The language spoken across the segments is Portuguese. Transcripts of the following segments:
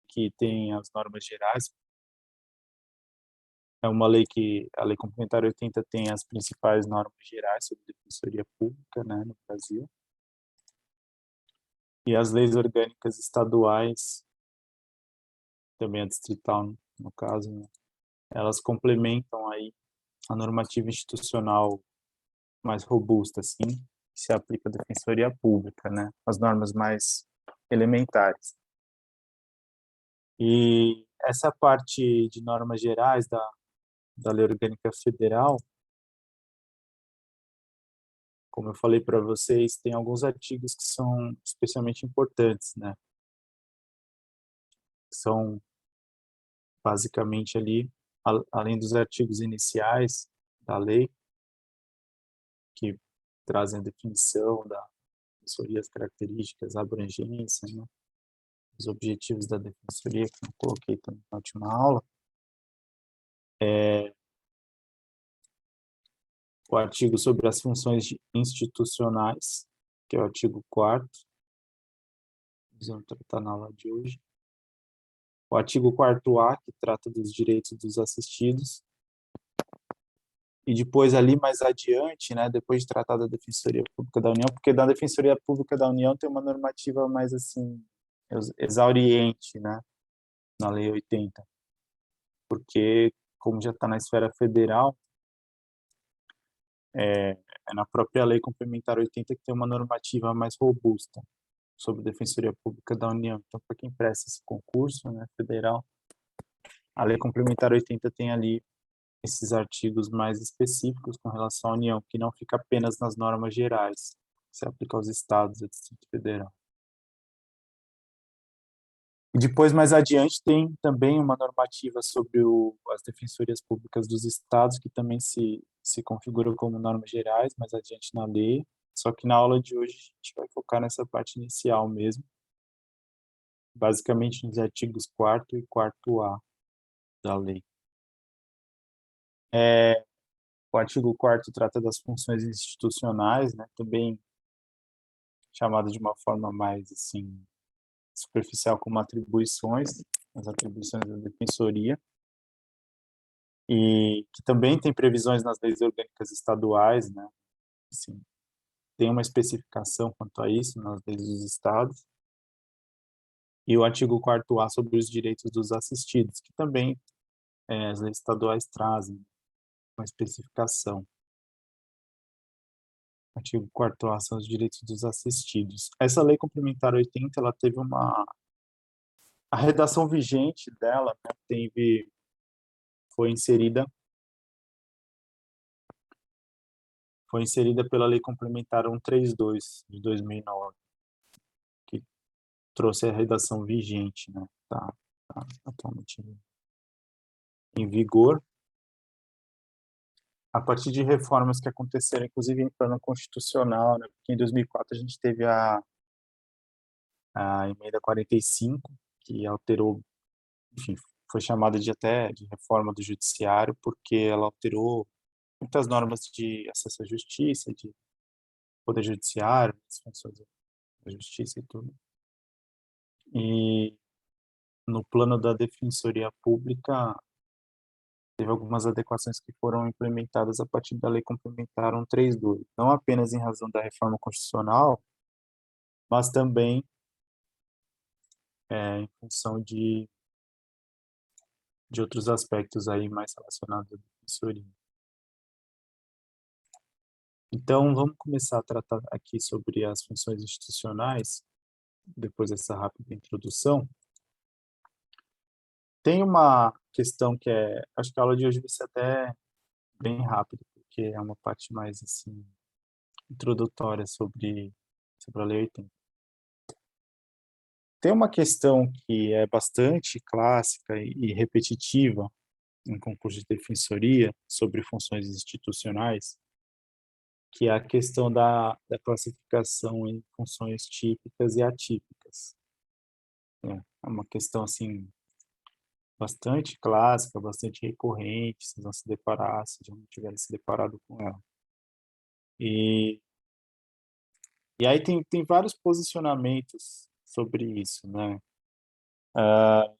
que tem as normas gerais, é uma lei que a Lei Complementar 80 tem as principais normas gerais sobre defensoria pública, né, no Brasil, e as leis orgânicas estaduais, também a distrital, no caso, né, elas complementam aí a normativa institucional mais robusta, assim, que se aplica à defensoria pública, né, as normas mais elementares. E essa parte de normas gerais da Lei Orgânica Federal, como eu falei para vocês, tem alguns artigos que são especialmente importantes, né? São basicamente ali, além dos artigos iniciais da lei, que trazem a definição da defensoria, as características, a abrangência, né? Os objetivos da defensoria, que eu coloquei também na última aula, o artigo sobre as funções institucionais, que é o artigo 4º, vamos tratar na aula de hoje. O artigo 4º A, que trata dos direitos dos assistidos. E depois, ali mais adiante, né, depois de tratar da Defensoria Pública da União, porque da Defensoria Pública da União tem uma normativa mais, assim, exauriente, né, na Lei 80, porque, como já está na esfera federal, é na própria Lei Complementar 80 que tem uma normativa mais robusta sobre Defensoria Pública da União. Então, para quem presta esse concurso, né, federal, a Lei Complementar 80 tem ali esses artigos mais específicos com relação à União, que não fica apenas nas normas gerais, que se aplica aos estados e ao Distrito Federal. E depois, mais adiante, tem também uma normativa sobre as defensorias públicas dos estados, que também se configuram como normas gerais, mais adiante na lei, só que na aula de hoje a gente vai focar nessa parte inicial mesmo, basicamente nos artigos 4º e 4º A da lei. O artigo 4º trata das funções institucionais, né, também chamada de uma forma mais, assim, superficial como atribuições, as atribuições da defensoria, e que também tem previsões nas leis orgânicas estaduais, né, assim, tem uma especificação quanto a isso nas leis dos estados, e o artigo 4º A sobre os direitos dos assistidos, que também as leis estaduais trazem uma especificação. Artigo 4º A são os direitos dos assistidos. Essa lei complementar 80, ela teve a redação vigente dela, né, foi inserida pela Lei Complementar 132 de 2009, que trouxe a redação vigente, né, tá atualmente em vigor, a partir de reformas que aconteceram, inclusive em plano constitucional, né, porque em 2004 a gente teve a emenda 45, que alterou, enfim, foi chamada até de reforma do judiciário, porque ela alterou muitas normas de acesso à justiça, de poder judiciário, as funções da justiça e tudo. E no plano da defensoria pública, teve algumas adequações que foram implementadas a partir da Lei Complementar 132, não apenas em razão da reforma constitucional, mas também em função de outros aspectos aí mais relacionados à defensoria. Então, vamos começar a tratar aqui sobre as funções institucionais, depois dessa rápida introdução. Tem uma questão que acho que a aula de hoje vai ser até bem rápida, porque é uma parte mais, assim, introdutória sobre a Lei 80. Tem uma questão que é bastante clássica e repetitiva em concurso de defensoria sobre funções institucionais, que é a questão da classificação em funções típicas e atípicas. É uma questão, assim, bastante clássica, bastante recorrente, vocês vão se deparar, se já não tiverem se deparado com ela. E, e aí tem vários posicionamentos sobre isso, né?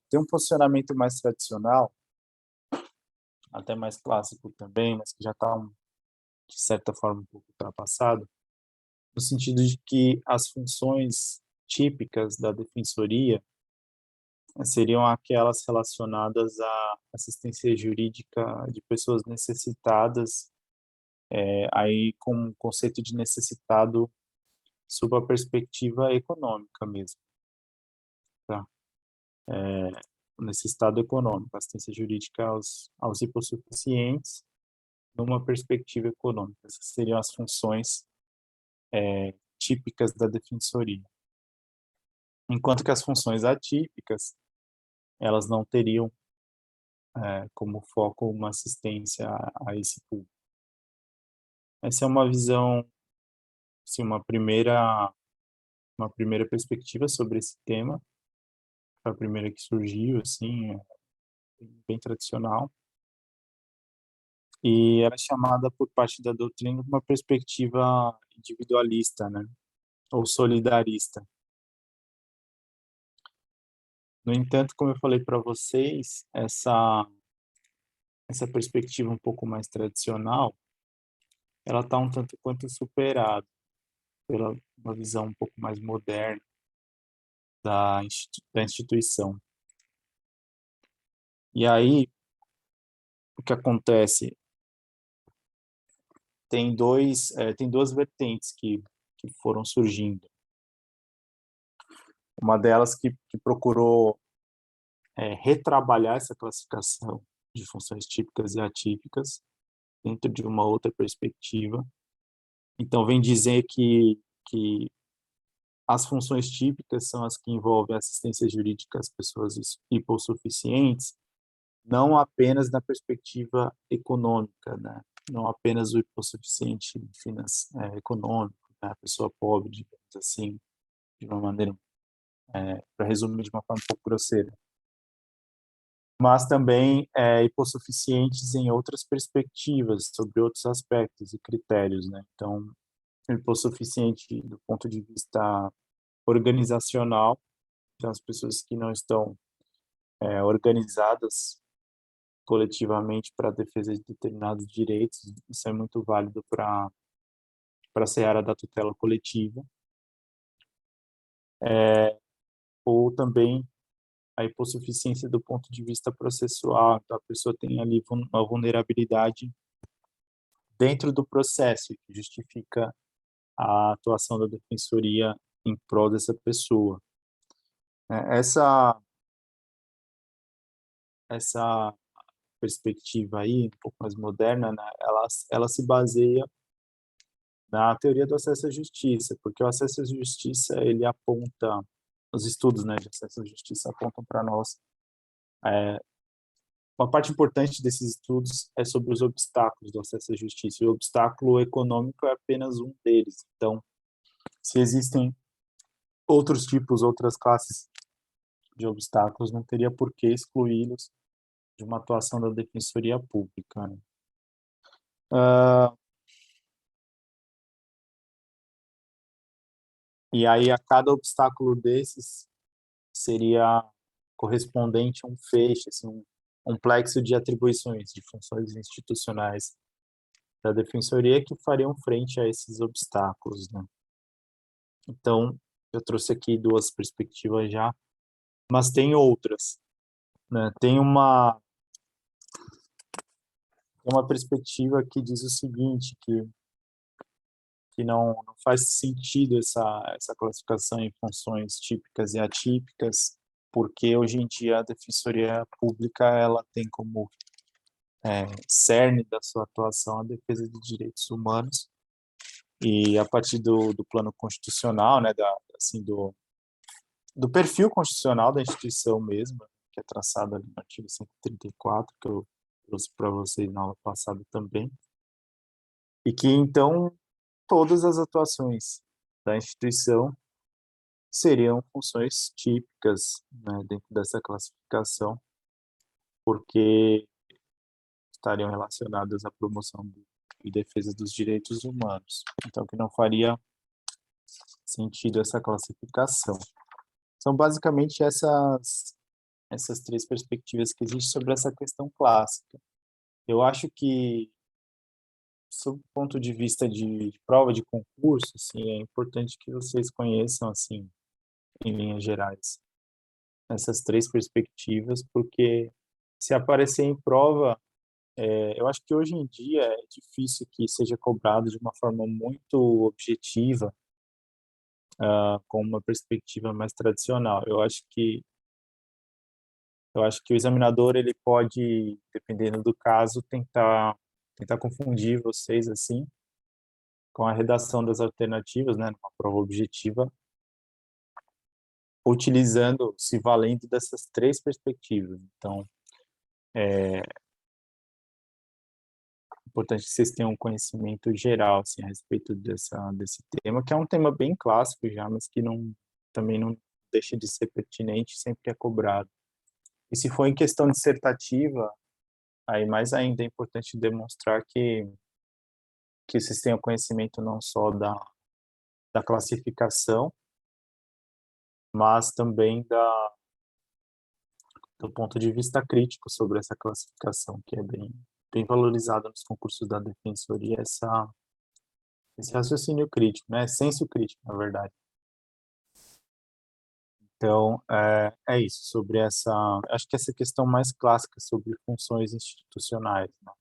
Tem um posicionamento mais tradicional, até mais clássico também, mas que já está, de certa forma, um pouco ultrapassado, no sentido de que as funções típicas da defensoria seriam aquelas relacionadas à assistência jurídica de pessoas necessitadas, aí com o conceito de necessitado sob a perspectiva econômica mesmo, tá? Necessitado econômico, assistência jurídica aos hipossuficientes, numa perspectiva econômica. Essas seriam as funções típicas da defensoria. Enquanto que as funções atípicas, elas não teriam como foco uma assistência a esse público. Essa é uma visão, assim, uma primeira perspectiva sobre esse tema, foi a primeira que surgiu, assim, bem tradicional, e era chamada por parte da doutrina de uma perspectiva individualista, né, ou solidarista. No entanto, como eu falei para vocês, essa perspectiva um pouco mais tradicional, ela está um tanto quanto superada pela uma visão um pouco mais moderna da instituição. E aí, o que acontece? Tem duas vertentes que foram surgindo. Uma delas que procurou retrabalhar essa classificação de funções típicas e atípicas dentro de uma outra perspectiva. Então, vem dizer que as funções típicas são as que envolvem assistência jurídica às pessoas hipossuficientes, não apenas na perspectiva econômica, né? Não apenas o hipossuficiente econômico, né? A pessoa pobre, digamos assim, de uma maneira, para resumir de uma forma um pouco grosseira, mas também hipossuficientes em outras perspectivas, sobre outros aspectos e critérios, né? Então, hipossuficiente do ponto de vista organizacional, então as pessoas que não estão organizadas coletivamente para a defesa de determinados direitos, isso é muito válido para a seara da tutela coletiva, ou também a hipossuficiência do ponto de vista processual, então a pessoa tem ali uma vulnerabilidade dentro do processo que justifica a atuação da defensoria em prol dessa pessoa. Essa perspectiva aí, um pouco mais moderna, né, ela se baseia na teoria do acesso à justiça, porque o acesso à justiça, ele aponta, os estudos, né, de acesso à justiça apontam para nós, uma parte importante desses estudos é sobre os obstáculos do acesso à justiça, e o obstáculo econômico é apenas um deles. Então, se existem outros tipos, outras classes de obstáculos, não teria por que excluí-los de uma atuação da defensoria pública, né? E aí, a cada obstáculo desses seria correspondente a um feixe, assim, um plexo de atribuições, de funções institucionais da defensoria que fariam frente a esses obstáculos, né? Então, eu trouxe aqui duas perspectivas já, mas tem outras, né? Tem uma perspectiva que diz o seguinte, que não faz sentido essa classificação em funções típicas e atípicas, porque hoje em dia a defensoria pública ela tem como cerne da sua atuação a defesa de direitos humanos, e a partir do plano constitucional, né, assim, do perfil constitucional da instituição mesmo, que é traçado ali no artigo 134, que eu trouxe para vocês na aula passada também, e que então todas as atuações da instituição seriam funções típicas, né, dentro dessa classificação, porque estariam relacionadas à promoção e defesa dos direitos humanos. Então, que não faria sentido essa classificação. São basicamente essas três perspectivas que existem sobre essa questão clássica. Eu acho que, sob o ponto de vista de prova de concurso, assim, é importante que vocês conheçam, assim, em linhas gerais, essas três perspectivas, porque se aparecer em prova, eu acho que hoje em dia é difícil que seja cobrado de uma forma muito objetiva, com uma perspectiva mais tradicional. Eu acho que o examinador ele pode, dependendo do caso, tentar confundir vocês assim com a redação das alternativas, né, numa prova objetiva, utilizando, se valendo dessas três perspectivas. Então, é importante que vocês tenham um conhecimento geral assim, a respeito desse tema, que é um tema bem clássico já, mas que também não deixa de ser pertinente, sempre é cobrado. E se for em questão dissertativa, aí mais ainda é importante demonstrar que vocês tenham conhecimento não só da classificação, mas também do ponto de vista crítico sobre essa classificação, que é bem valorizada nos concursos da defensoria, esse raciocínio crítico, né? Senso crítico, na verdade. Então, é isso, sobre acho que essa questão mais clássica sobre funções institucionais, né?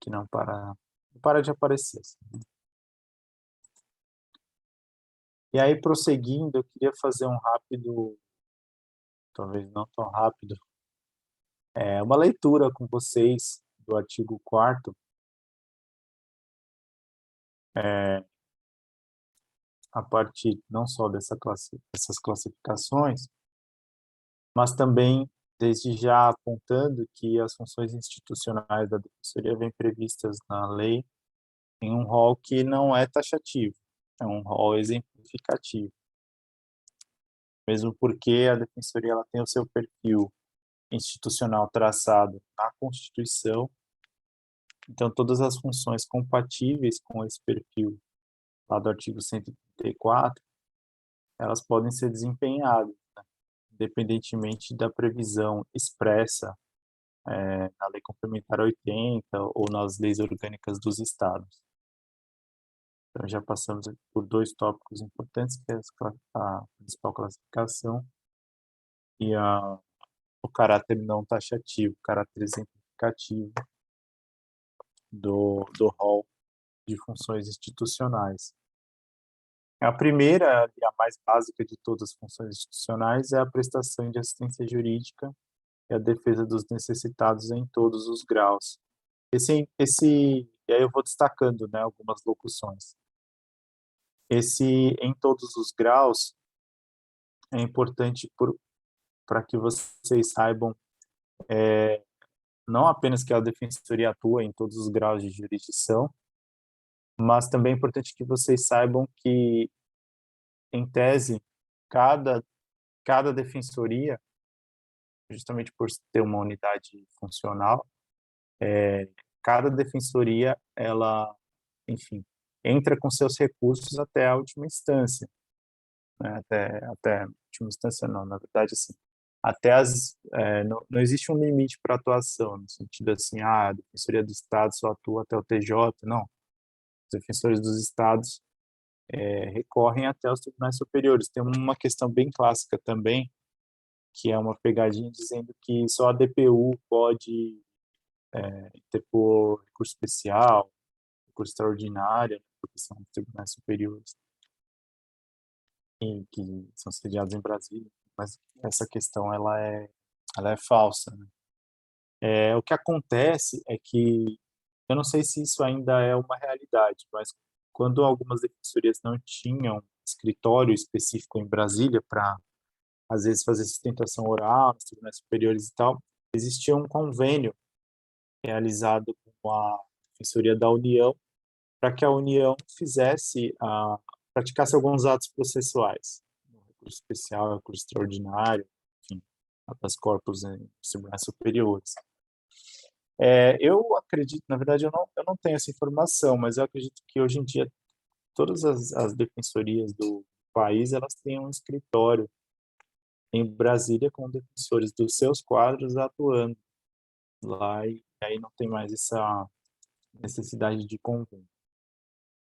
Que não para de aparecer. Assim, né? E aí, prosseguindo, eu queria fazer um rápido, talvez não tão rápido, uma leitura com vocês do artigo 4º, a partir não só dessas classificações, mas também desde já apontando que as funções institucionais da Defensoria vêm previstas na lei em um rol que não é taxativo, é um rol exemplificativo, mesmo porque a Defensoria ela tem o seu perfil institucional traçado na Constituição, então todas as funções compatíveis com esse perfil lá do artigo 134, elas podem ser desempenhadas, né, independentemente da previsão expressa na Lei Complementar 80 ou nas leis orgânicas dos estados. Então, já passamos aqui por dois tópicos importantes, que é a principal classificação e o caráter não taxativo, o caráter exemplificativo do rol de funções institucionais. A primeira e a mais básica de todas as funções institucionais é a prestação de assistência jurídica e a defesa dos necessitados em todos os graus. E aí eu vou destacando, né, algumas locuções. Esse em todos os graus é importante para que vocês saibam não apenas que a defensoria atua em todos os graus de jurisdição, mas também é importante que vocês saibam que, em tese, cada, cada defensoria, justamente por ter uma unidade funcional, cada defensoria, ela, enfim, entra com seus recursos até a última instância, né? Até a última instância não, na verdade, assim, não existe um limite para atuação, no sentido assim, a Defensoria do Estado só atua até o TJ, não. Os defensores dos estados recorrem até os tribunais superiores. Tem uma questão bem clássica também, que é uma pegadinha dizendo que só a DPU pode interpor recurso especial, recurso extraordinário, né, porque são os tribunais superiores que são sediados em Brasília, mas essa questão ela é falsa, né? O que acontece é que eu não sei se isso ainda é uma realidade, mas quando algumas defensorias não tinham escritório específico em Brasília para às vezes fazer sustentação oral nos tribunais superiores e tal, existia um convênio realizado com a Defensoria da União para que a União praticasse alguns atos processuais, recurso especial, recurso extraordinário, enfim, habeas corpus em tribunais superiores. Eu acredito, na verdade, eu não tenho essa informação, mas eu acredito que hoje em dia todas as defensorias do país elas têm um escritório em Brasília com defensores dos seus quadros atuando lá, e aí não tem mais essa necessidade de convênio.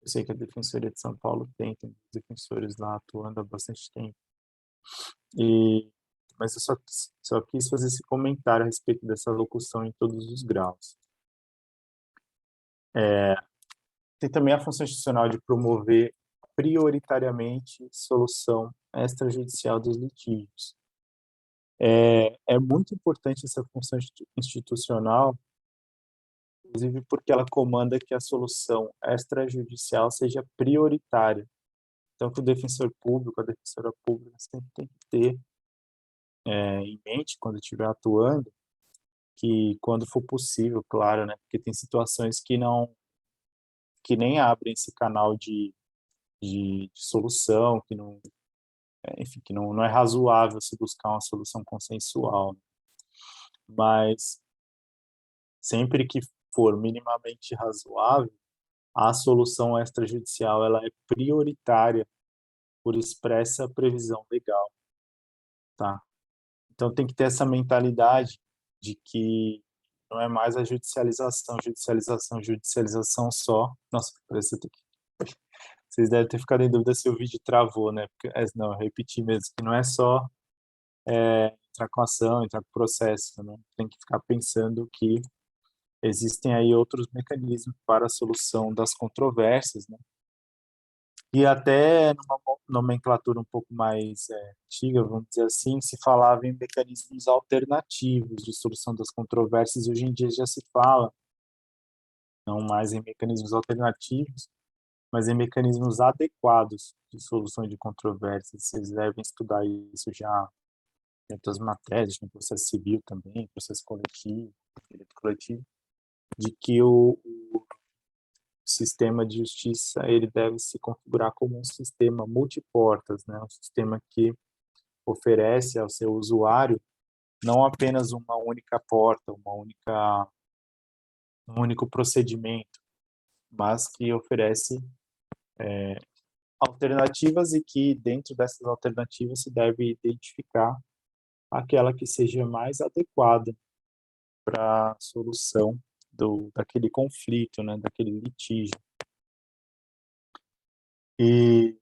Eu sei que a Defensoria de São Paulo tem defensores lá atuando há bastante tempo. E, mas eu só quis fazer esse comentário a respeito dessa locução em todos os graus. Tem também a função institucional de promover prioritariamente solução extrajudicial dos litígios. É muito importante essa função institucional, inclusive porque ela comanda que a solução extrajudicial seja prioritária. Então, que o defensor público, a defensora pública, sempre tem que ter em mente, quando estiver atuando, que quando for possível, claro, né? Porque tem situações que nem abrem esse canal de solução, que não, enfim, que não é razoável se buscar uma solução consensual. Mas sempre que for minimamente razoável, a solução extrajudicial ela é prioritária por expressa previsão legal, tá? Então tem que ter essa mentalidade de que não é mais a judicialização, judicialização, judicialização só. Nossa, parece que vocês devem ter ficado em dúvida se o vídeo travou, né? Porque, não, eu repeti mesmo, que não é só entrar com ação, entrar com processo, né? Tem que ficar pensando que existem aí outros mecanismos para a solução das controvérsias, né? E até numa nomenclatura um pouco mais antiga, vamos dizer assim, se falava em mecanismos alternativos de solução das controvérsias, e hoje em dia já se fala não mais em mecanismos alternativos, mas em mecanismos adequados de solução de controvérsias. Vocês devem estudar isso já em outras matérias, no processo civil também, processo coletivo, direito coletivo, de que o sistema de justiça ele deve se configurar como um sistema multiportas, né? Um sistema que oferece ao seu usuário não apenas uma única porta, um único procedimento, mas que oferece alternativas e que dentro dessas alternativas se deve identificar aquela que seja mais adequada para a solução daquele conflito, né, daquele litígio. E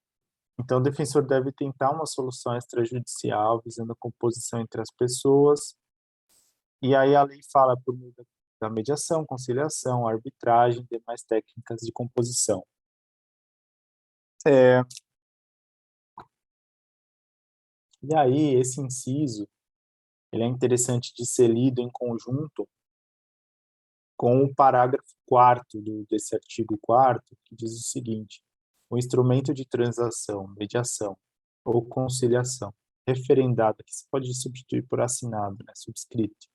então o defensor deve tentar uma solução extrajudicial visando a composição entre as pessoas. E aí a lei fala por meio da mediação, conciliação, arbitragem, demais técnicas de composição. É, e aí esse inciso ele é interessante de ser lido em conjunto com o parágrafo 4º desse artigo 4º, que diz o seguinte: o instrumento de transação, mediação ou conciliação referendada, que se pode substituir por assinado, né, subscrito,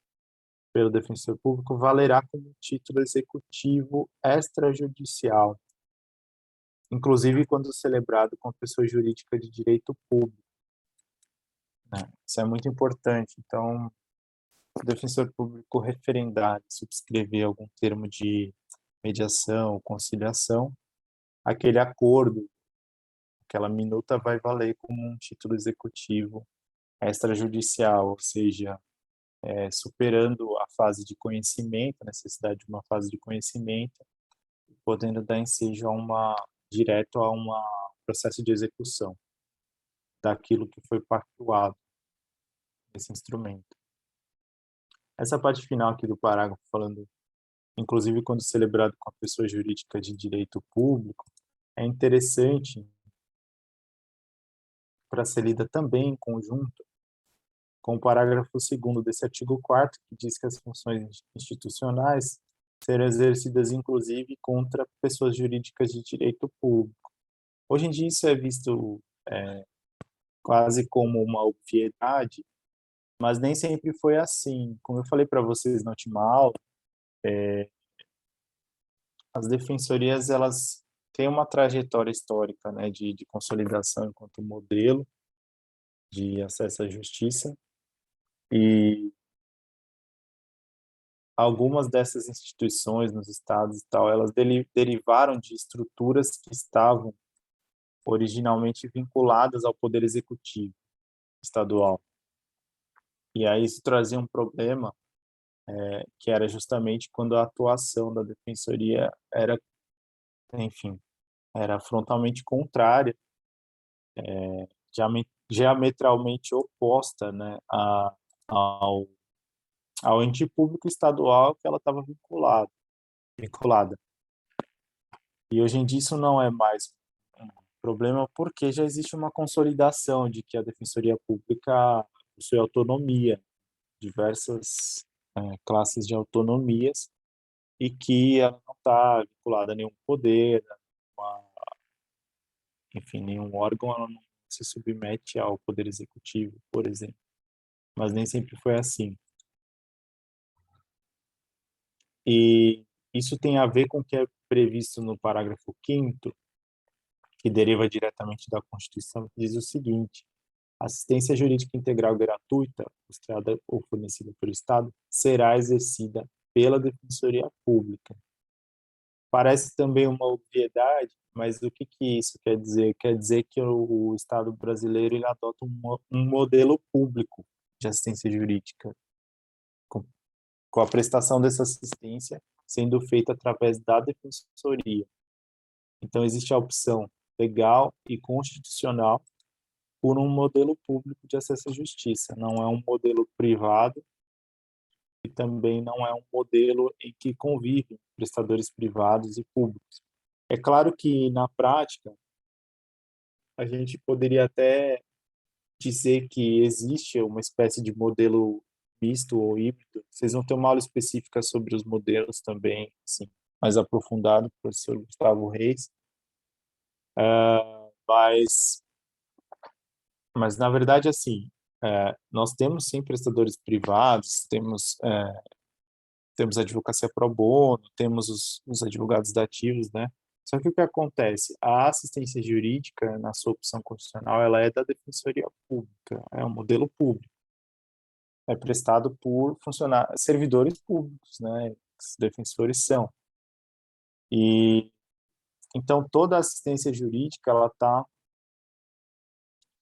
pelo defensor público, valerá como título executivo extrajudicial, inclusive quando celebrado com a pessoa jurídica de direito público, né? Isso é muito importante. Então, o defensor público referendar, subscrever algum termo de mediação ou conciliação, aquele acordo, aquela minuta vai valer como um título executivo extrajudicial, ou seja, superando a fase de conhecimento, a necessidade de uma fase de conhecimento, podendo dar ensejo direto a um processo de execução daquilo que foi pactuado nesse instrumento. Essa parte final aqui do parágrafo falando, inclusive quando celebrado com a pessoa jurídica de direito público, é interessante para ser lida também em conjunto com o parágrafo 2º desse artigo 4º, que diz que as funções institucionais serão exercidas inclusive contra pessoas jurídicas de direito público. Hoje em dia isso é visto quase como uma obviedade, mas nem sempre foi assim. Como eu falei para vocês na última aula, as defensorias elas têm uma trajetória histórica, né, de consolidação enquanto modelo de acesso à justiça, e algumas dessas instituições nos estados e tal, elas derivaram de estruturas que estavam originalmente vinculadas ao poder executivo estadual. E aí isso trazia um problema, que era justamente quando a atuação da defensoria era, enfim, era frontalmente contrária, diametralmente oposta, né, ao, ao ente público estadual que ela estava vinculada. E hoje em dia isso não é mais um problema porque já existe uma consolidação de que a Defensoria Pública possui autonomia, diversas classes de autonomias, e que ela não está vinculada a nenhum poder, a, enfim, nenhum órgão, ela não se submete ao poder executivo, por exemplo. Mas nem sempre foi assim. E isso tem a ver com o que é previsto no parágrafo 5º, que deriva diretamente da Constituição, que diz o seguinte: assistência jurídica integral gratuita, custeada ou fornecida pelo Estado, será exercida pela Defensoria Pública. Parece também uma obviedade, mas o que isso quer dizer? Quer dizer que o Estado brasileiro ele adota um modelo público de assistência jurídica, com, com a prestação dessa assistência sendo feita através da Defensoria. Então, existe a opção legal e constitucional por um modelo público de acesso à justiça. Não é um modelo privado e também não é um modelo em que convivem prestadores privados e públicos. É claro que, na prática, a gente poderia até dizer que existe uma espécie de modelo misto ou híbrido. Vocês vão ter uma aula específica sobre os modelos também, assim, mais aprofundado, com o professor Gustavo Reis. Mas, na verdade, assim, nós temos sim prestadores privados, temos a advocacia pro bono, temos os advogados dativos, né? Só que o que acontece? A assistência jurídica, na sua opção constitucional, ela é da Defensoria Pública, é um modelo público, é prestado por funcionários, servidores públicos, né? Os defensores são. E então toda a assistência jurídica ela está,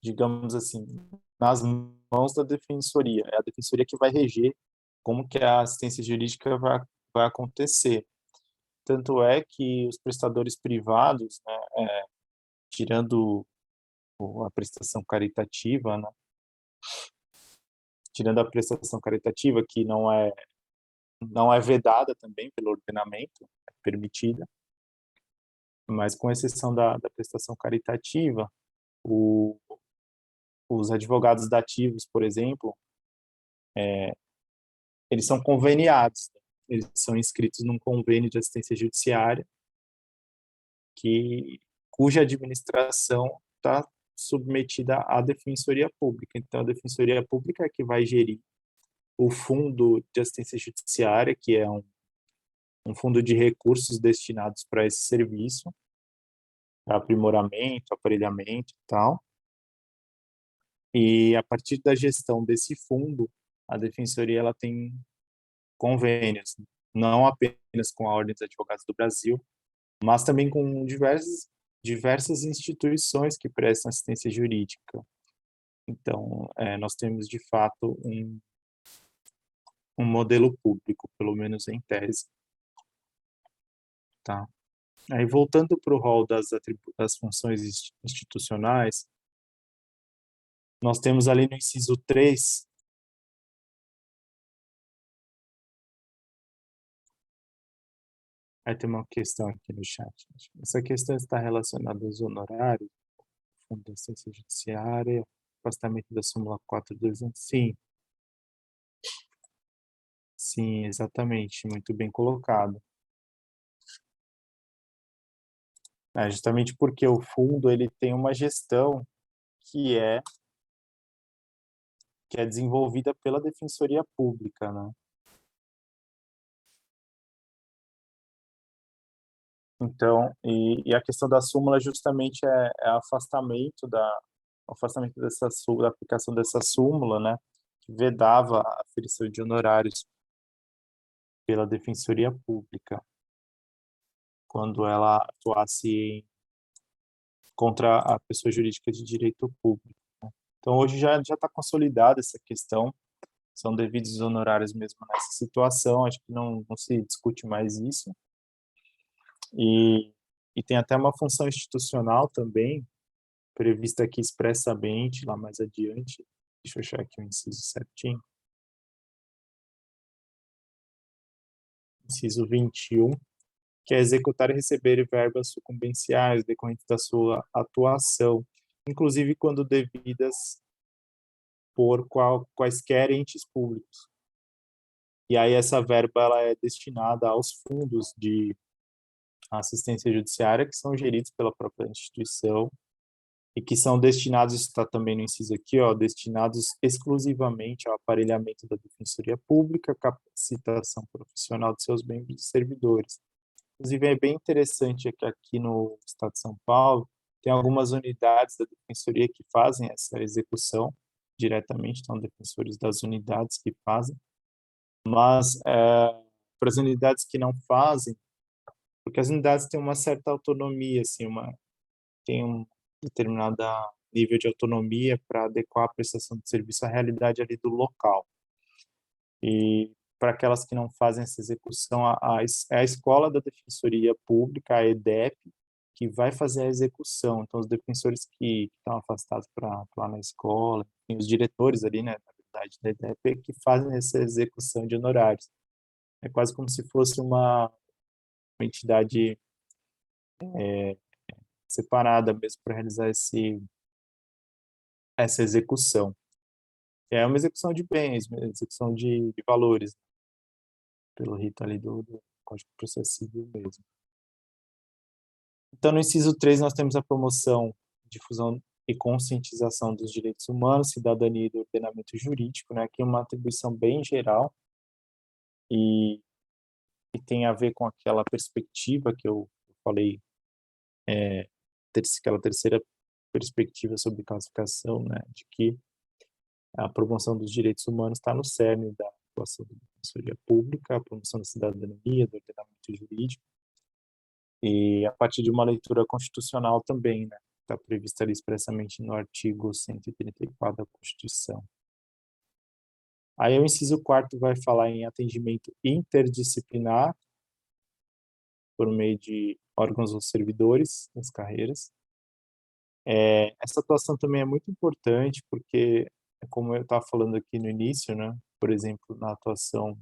digamos assim, nas mãos da Defensoria. É a Defensoria que vai reger como que a assistência jurídica vai acontecer. Tanto é que os prestadores privados, né, tirando a prestação caritativa, né, tirando a prestação caritativa, que não é vedada também pelo ordenamento, é permitida, mas com exceção da prestação caritativa, o, os advogados dativos, por exemplo, eles são conveniados, né? Eles são inscritos num convênio de assistência judiciária cuja administração está submetida à Defensoria Pública. Então, a Defensoria Pública é que vai gerir o Fundo de Assistência Judiciária, que é um fundo de recursos destinados para esse serviço, para aprimoramento, aparelhamento e tal. E a partir da gestão desse fundo, a Defensoria ela tem convênios, não apenas com a Ordem dos Advogados do Brasil, mas também com diversas instituições que prestam assistência jurídica. Então, nós temos, de fato, um modelo público, pelo menos em tese. Tá? Aí, voltando para o rol das funções institucionais, nós temos ali no inciso 3, aí tem uma questão aqui no chat. Essa questão está relacionada aos honorários, Fundo de Assistência Judiciária, afastamento da súmula 421. Sim, sim, exatamente, muito bem colocado. Justamente porque o fundo ele tem uma gestão que é desenvolvida pela Defensoria Pública, né? Então, e a questão da súmula justamente é afastamento dessa da aplicação dessa súmula, né? Que vedava a aferição de honorários pela Defensoria Pública quando ela atuasse contra a pessoa jurídica de direito público. Então, hoje já está consolidada essa questão. são devidos os honorários mesmo nessa situação, acho que não se discute mais isso. E, e tem até uma função institucional também, prevista aqui expressamente, lá mais adiante. Deixa eu achar aqui o inciso certinho. Inciso 21, que é executar e receber verbas sucumbenciais decorrentes da sua atuação, inclusive quando devidas por quaisquer entes públicos. E aí essa verba ela é destinada aos fundos de assistência judiciária que são geridos pela própria instituição e que são destinados, isso está também no inciso aqui, ó, destinados exclusivamente ao aparelhamento da Defensoria Pública, capacitação profissional de seus membros e servidores. Inclusive, é bem interessante que aqui no Estado de São Paulo tem algumas unidades da Defensoria que fazem essa execução diretamente, são defensores das unidades que fazem, mas para as unidades que não fazem, porque as unidades têm uma certa autonomia, assim, tem um determinado nível de autonomia para adequar a prestação de serviço à realidade ali do local. E para aquelas que não fazem essa execução, é a Escola da Defensoria Pública, a EDEP, que vai fazer a execução. Então, os defensores que estão afastados para lá na escola, e os diretores ali, né, na verdade, da EDEP, que fazem essa execução de honorários. É quase como se fosse uma entidade separada mesmo para realizar essa execução. É uma execução de bens, uma execução de valores, pelo rito ali do Código de Processo Civil mesmo. Então, no inciso 3, nós temos a promoção, difusão e conscientização dos direitos humanos, cidadania e do ordenamento jurídico, né, que é uma atribuição bem geral e, e tem a ver com aquela perspectiva que eu falei, aquela terceira perspectiva sobre classificação, né, de que a promoção dos direitos humanos está no cerne da atuação da Defensoria Pública, a promoção da cidadania, do ordenamento jurídico, e a partir de uma leitura constitucional também, né? Está prevista ali expressamente no artigo 134 da Constituição. Aí o inciso 4º vai falar em atendimento interdisciplinar por meio de órgãos ou servidores das carreiras. Essa atuação também é muito importante porque, como eu estava falando aqui no início, né? Por exemplo, na atuação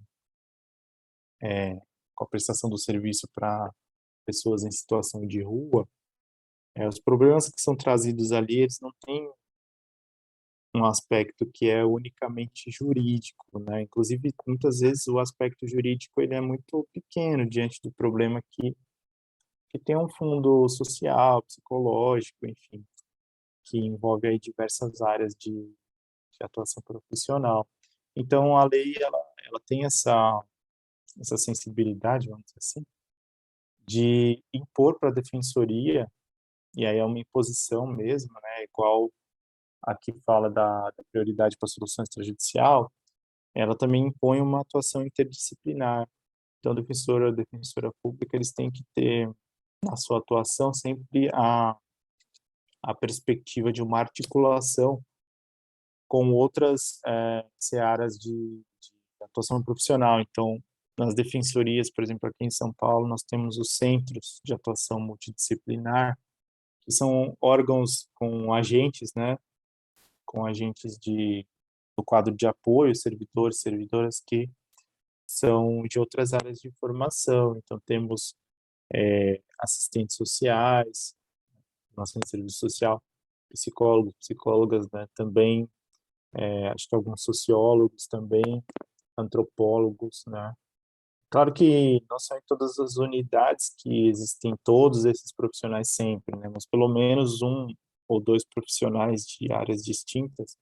com a prestação do serviço para pessoas em situação de rua, os problemas que são trazidos ali, eles não têm um aspecto que é unicamente jurídico, né? Inclusive, muitas vezes o aspecto jurídico ele é muito pequeno diante do problema que tem um fundo social, psicológico, enfim, que envolve aí diversas áreas de atuação profissional. Então, a lei ela tem essa sensibilidade, vamos dizer assim, de impor para a defensoria, e aí é uma imposição mesmo, né? Igual aqui fala da prioridade para a solução extrajudicial, ela também impõe uma atuação interdisciplinar. Então, a defensora pública, eles têm que ter na sua atuação sempre a perspectiva de uma articulação com outras searas de atuação profissional. Então, nas defensorias, por exemplo, aqui em São Paulo, nós temos os centros de atuação multidisciplinar, que são órgãos com agentes, né, com agentes do quadro de apoio, servidores, servidoras que são de outras áreas de formação. Então, temos assistentes sociais, nosso serviço social, psicólogos, psicólogas, né, também, acho que alguns sociólogos também, antropólogos, né. Claro que não são em todas as unidades que existem todos esses profissionais sempre, né, mas pelo menos um ou dois profissionais de áreas distintas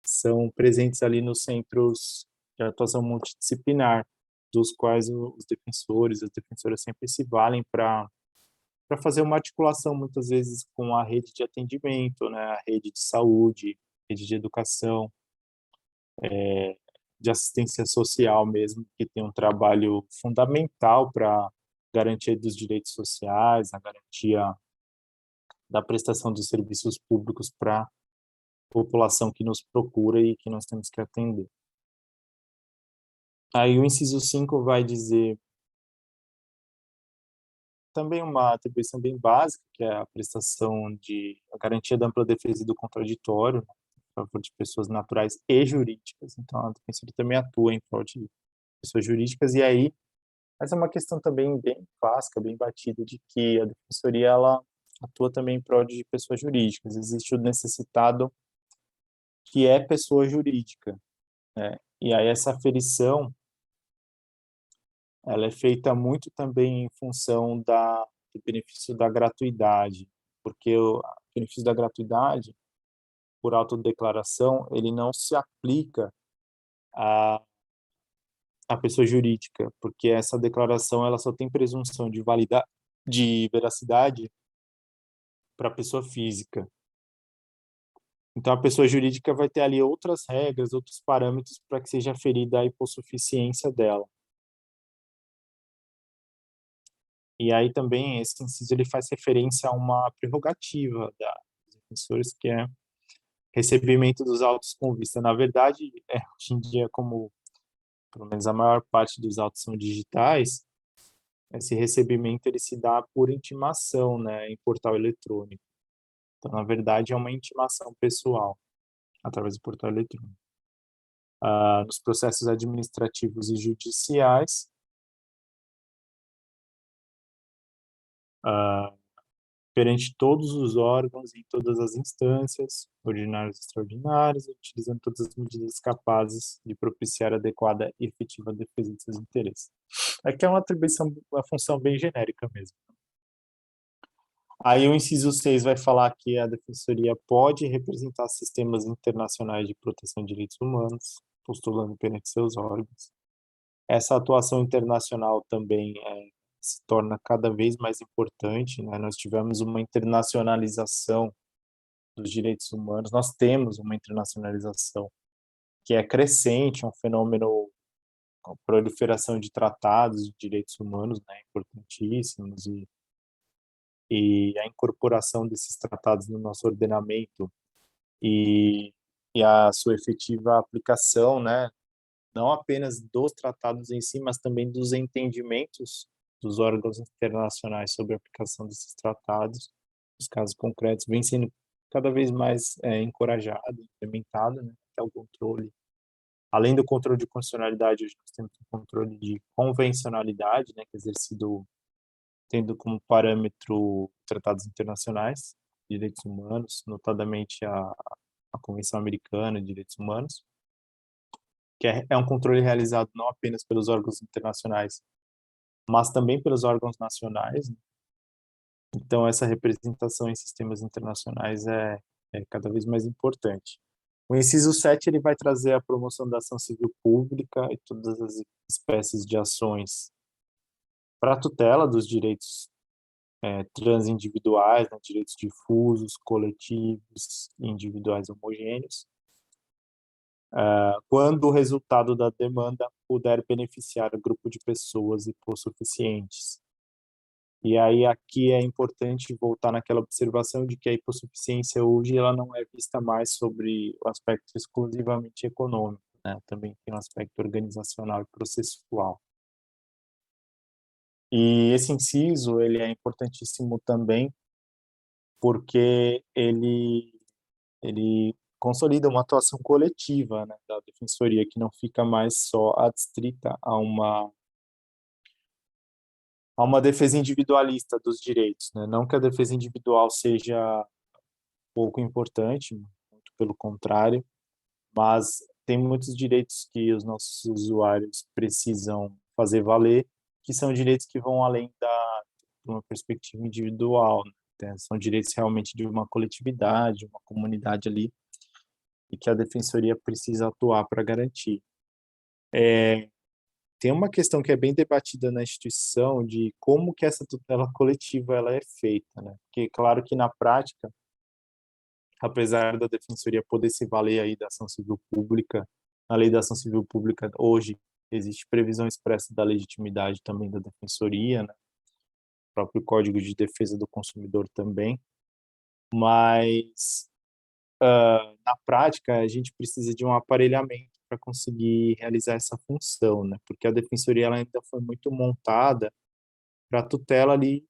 são presentes ali nos centros de atuação multidisciplinar, dos quais os defensores, as defensoras sempre se valem para fazer uma articulação, muitas vezes, com a rede de atendimento, né, a rede de saúde, rede de educação, de assistência social mesmo, que tem um trabalho fundamental para garantia dos direitos sociais, a garantia da prestação de serviços públicos para a população que nos procura e que nós temos que atender. Aí o inciso 5 vai dizer também uma atribuição bem básica, que é a prestação de a garantia da ampla defesa e do contraditório, né, a favor de pessoas naturais e jurídicas. Então, a Defensoria também atua em prol de pessoas jurídicas. E aí, essa é uma questão também bem clássica, bem batida, de que a Defensoria ela atua também em prol de pessoas jurídicas. Existe o necessitado que é pessoa jurídica, né? E aí essa aferição ela é feita muito também em função do benefício da gratuidade, porque o benefício da gratuidade, por autodeclaração, ele não se aplica à, à pessoa jurídica, porque essa declaração ela só tem presunção de validade, de veracidade para a pessoa física. Então, a pessoa jurídica vai ter ali outras regras, outros parâmetros para que seja aferida a hipossuficiência dela. E aí também esse inciso ele faz referência a uma prerrogativa dos defensores, que é recebimento dos autos com vista. Na verdade, hoje em dia, como pelo menos a maior parte dos autos são digitais, esse recebimento ele se dá por intimação, né, em portal eletrônico. Então, na verdade, é uma intimação pessoal através do portal eletrônico. Nos processos administrativos e judiciais, ah, perante todos os órgãos, em todas as instâncias, ordinárias e extraordinárias, utilizando todas as medidas capazes de propiciar adequada e efetiva defesa de seus interesses. Aqui é uma atribuição, uma função bem genérica mesmo. Aí o inciso 6 vai falar que a Defensoria pode representar sistemas internacionais de proteção de direitos humanos, postulando perante seus órgãos. Essa atuação internacional também se torna cada vez mais importante, né? Nós tivemos uma internacionalização dos direitos humanos, nós temos uma internacionalização que é crescente, é um fenômeno, a proliferação de tratados de direitos humanos, né, importantíssimos, e a incorporação desses tratados no nosso ordenamento e, e a sua efetiva aplicação, né, não apenas dos tratados em si, mas também dos entendimentos dos órgãos internacionais sobre a aplicação desses tratados, os casos concretos, vem sendo cada vez mais encorajado, implementado, né, que é o controle. Além do controle de constitucionalidade, hoje nós temos o controle de convencionalidade, né, que é exercido tendo como parâmetro tratados internacionais de direitos humanos, notadamente a Convenção Americana de Direitos Humanos, que é um controle realizado não apenas pelos órgãos internacionais, mas também pelos órgãos nacionais. Então, essa representação em sistemas internacionais é cada vez mais importante. O inciso 7 ele vai trazer a promoção da ação civil pública e todas as espécies de ações para a tutela dos direitos transindividuais, né, direitos difusos, coletivos e individuais homogêneos, quando o resultado da demanda puder beneficiar o grupo de pessoas hipossuficientes. E aí aqui é importante voltar naquela observação de que a hipossuficiência hoje ela não é vista mais sobre o aspecto exclusivamente econômico, né? Também tem um aspecto organizacional e processual. E esse inciso ele é importantíssimo também porque ele consolida uma atuação coletiva, né, da defensoria que não fica mais só adstrita a uma defesa individualista dos direitos, né? Não que a defesa individual seja pouco importante, muito pelo contrário, mas tem muitos direitos que os nossos usuários precisam fazer valer, que são direitos que vão além de uma perspectiva individual, né? São direitos realmente de uma coletividade, uma comunidade ali, e que a defensoria precisa atuar para garantir. Tem uma questão que é bem debatida na instituição de como que essa tutela coletiva ela é feita, né? Porque claro que na prática, apesar da defensoria poder se valer aí da ação civil pública, a lei da ação civil pública hoje existe previsão expressa da legitimidade também da defensoria, né? O próprio Código de Defesa do Consumidor também, mas na prática a gente precisa de um aparelhamento para conseguir realizar essa função, né? Porque a defensoria ela ainda foi muito montada para tutela ali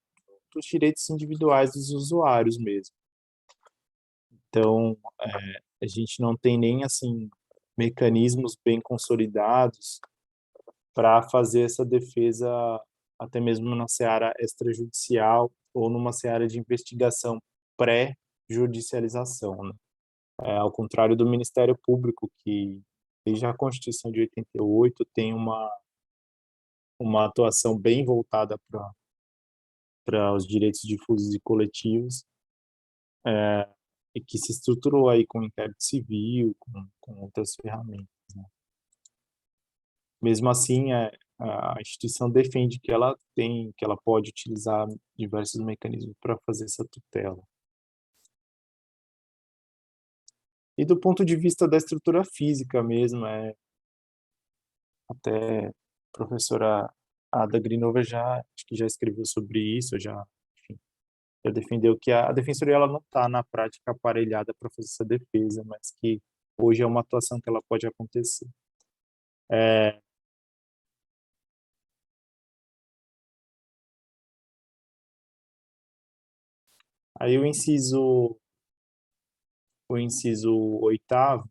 dos direitos individuais dos usuários mesmo. Então, a gente não tem nem assim mecanismos bem consolidados para fazer essa defesa até mesmo na seara extrajudicial ou numa seara de investigação pré-judicialização, né? Ao contrário do Ministério Público, que desde a Constituição de 88 tem uma atuação bem voltada para os direitos difusos e coletivos, e que se estruturou aí com inquérito civil, com outras ferramentas, né? Mesmo assim, a instituição defende que ela pode utilizar diversos mecanismos para fazer essa tutela. E do ponto de vista da estrutura física mesmo, até a professora Ada Grinover acho que já escreveu sobre isso, enfim, já defendeu que a defensoria ela não está na prática aparelhada para fazer essa defesa, mas que hoje é uma atuação que ela pode acontecer. Aí o inciso oitavo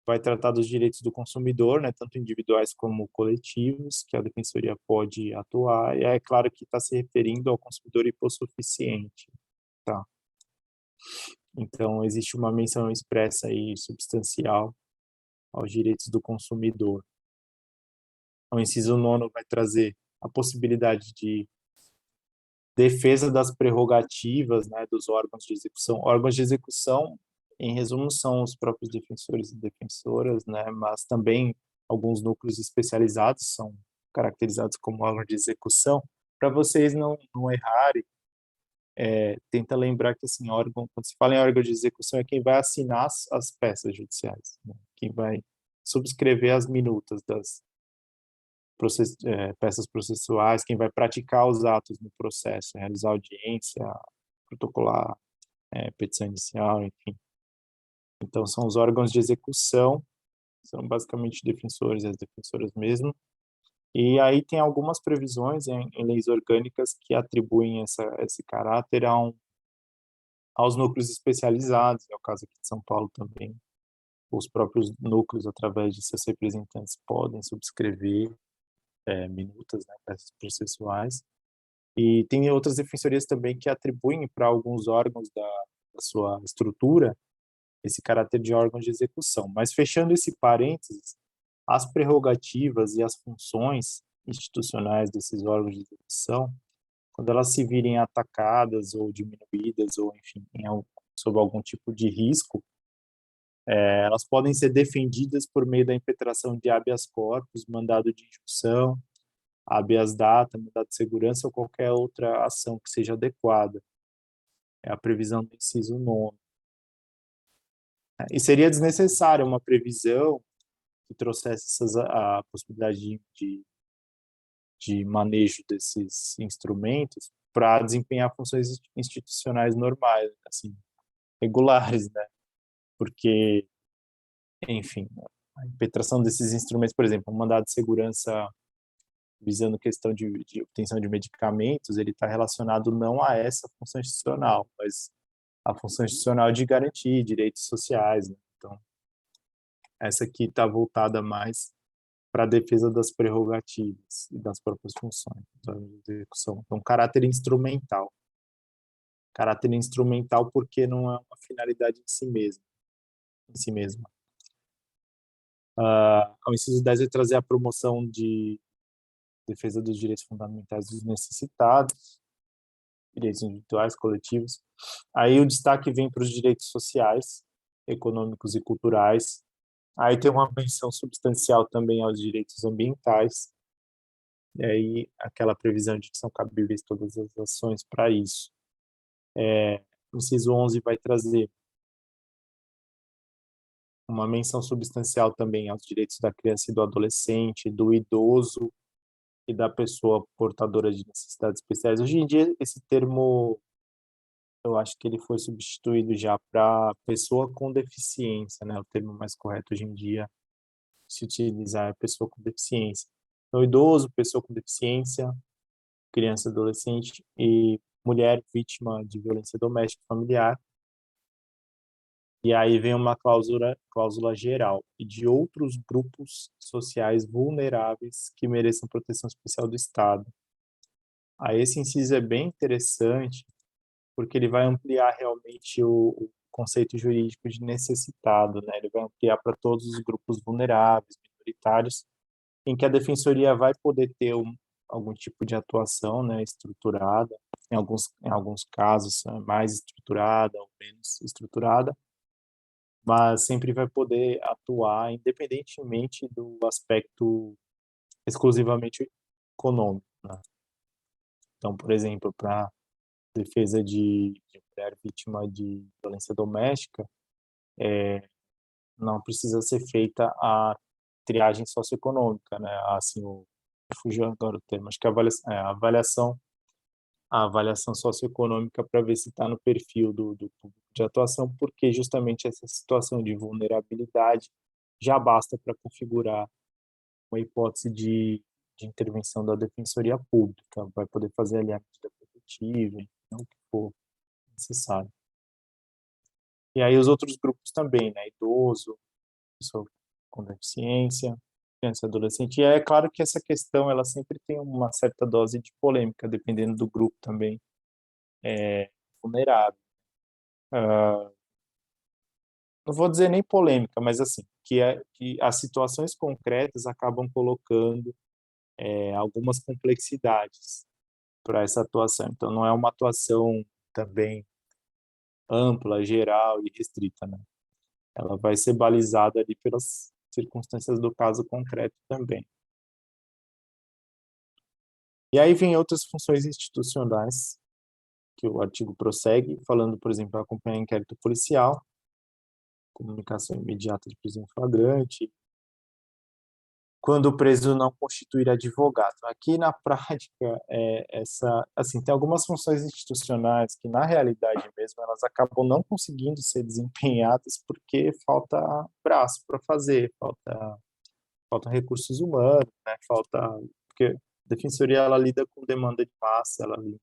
vai tratar dos direitos do consumidor, né, tanto individuais como coletivos, que a defensoria pode atuar, e é claro que está se referindo ao consumidor hipossuficiente, tá? Então, existe uma menção expressa e substancial aos direitos do consumidor. O inciso nono vai trazer a possibilidade de defesa das prerrogativas, né, dos órgãos de execução. Órgãos de execução, em resumo, são os próprios defensores e defensoras, né, mas também alguns núcleos especializados são caracterizados como órgãos de execução. Para vocês não errarem, tenta lembrar que assim, quando se fala em órgão de execução, é quem vai assinar as peças judiciais, né? Quem vai subscrever as minutas das peças processuais, quem vai praticar os atos no processo, realizar audiência, protocolar, petição inicial, enfim. Então, são os órgãos de execução, são basicamente defensores e as defensoras mesmo. E aí tem algumas previsões em leis orgânicas que atribuem esse caráter aos núcleos especializados, é o caso aqui de São Paulo também. Os próprios núcleos, através de seus representantes, podem subscrever minutas, né, peças processuais. E tem outras defensorias também que atribuem para alguns órgãos da sua estrutura esse caráter de órgão de execução. Mas fechando esse parênteses, as prerrogativas e as funções institucionais desses órgãos de execução, quando elas se virem atacadas ou diminuídas ou, enfim, sob algum tipo de risco, elas podem ser defendidas por meio da impetração de habeas corpus, mandado de injunção, habeas data, mandado de segurança ou qualquer outra ação que seja adequada. É a previsão do inciso 9. E seria desnecessária uma previsão que trouxesse a possibilidade de manejo desses instrumentos para desempenhar funções institucionais normais, assim, regulares, né? Porque, enfim, a impetração desses instrumentos, por exemplo, um mandado de segurança visando questão de obtenção de medicamentos, ele está relacionado não a essa função institucional, mas a função institucional de garantir direitos sociais, né? Então, essa aqui está voltada mais para a defesa das prerrogativas e das próprias funções da execução. Então, caráter instrumental. Caráter instrumental porque não é uma finalidade em si mesma. Em si mesma. O inciso 10 vai trazer a promoção de defesa dos direitos fundamentais dos necessitados, direitos individuais, coletivos. Aí o destaque vem para os direitos sociais, econômicos e culturais. Aí tem uma menção substancial também aos direitos ambientais, e aí aquela previsão de que são cabíveis todas as ações para isso. O inciso 11 vai trazer uma menção substancial também aos direitos da criança e do adolescente, do idoso e da pessoa portadora de necessidades especiais. Hoje em dia, esse termo eu acho que ele foi substituído já para pessoa com deficiência, né, o termo mais correto hoje em dia se utilizar é pessoa com deficiência. Então, idoso, pessoa com deficiência, criança, adolescente e mulher vítima de violência doméstica e familiar. E aí vem uma cláusula geral e de outros grupos sociais vulneráveis que mereçam proteção especial do Estado. Aí esse inciso é bem interessante, porque ele vai ampliar realmente o conceito jurídico de necessitado, né? Ele vai ampliar para todos os grupos vulneráveis, minoritários, em que a defensoria vai poder ter algum tipo de atuação, né, estruturada, em alguns casos mais estruturada ou menos estruturada, mas sempre vai poder atuar independentemente do aspecto exclusivamente econômico, né? Então, por exemplo, para defesa de mulher vítima de violência doméstica, não precisa ser feita a triagem socioeconômica, né? Assim, fugiu agora o termo, acho que a avaliação socioeconômica para ver se está no perfil do público de atuação, porque justamente essa situação de vulnerabilidade já basta para configurar uma hipótese de intervenção da Defensoria Pública, vai poder fazer ali a medida protetiva, o que for necessário. E aí os outros grupos também, né? Idoso, pessoa com deficiência, criança e adolescente. E é claro que essa questão ela sempre tem uma certa dose de polêmica, dependendo do grupo também vulnerável. Ah, não vou dizer nem polêmica, mas assim, que as situações concretas acabam colocando algumas complexidades para essa atuação. Então, não é uma atuação também ampla, geral e restrita, né? Ela vai ser balizada ali pelas circunstâncias do caso concreto também. E aí vem outras funções institucionais que o artigo prossegue, falando, por exemplo, acompanhar inquérito policial, comunicação imediata de prisão em flagrante, quando o preso não constituir advogado. Aqui na prática, assim, tem algumas funções institucionais que na realidade mesmo elas acabam não conseguindo ser desempenhadas porque falta braço para fazer, falta recursos humanos, né? Porque a defensoria ela lida com demanda de massa, ela lida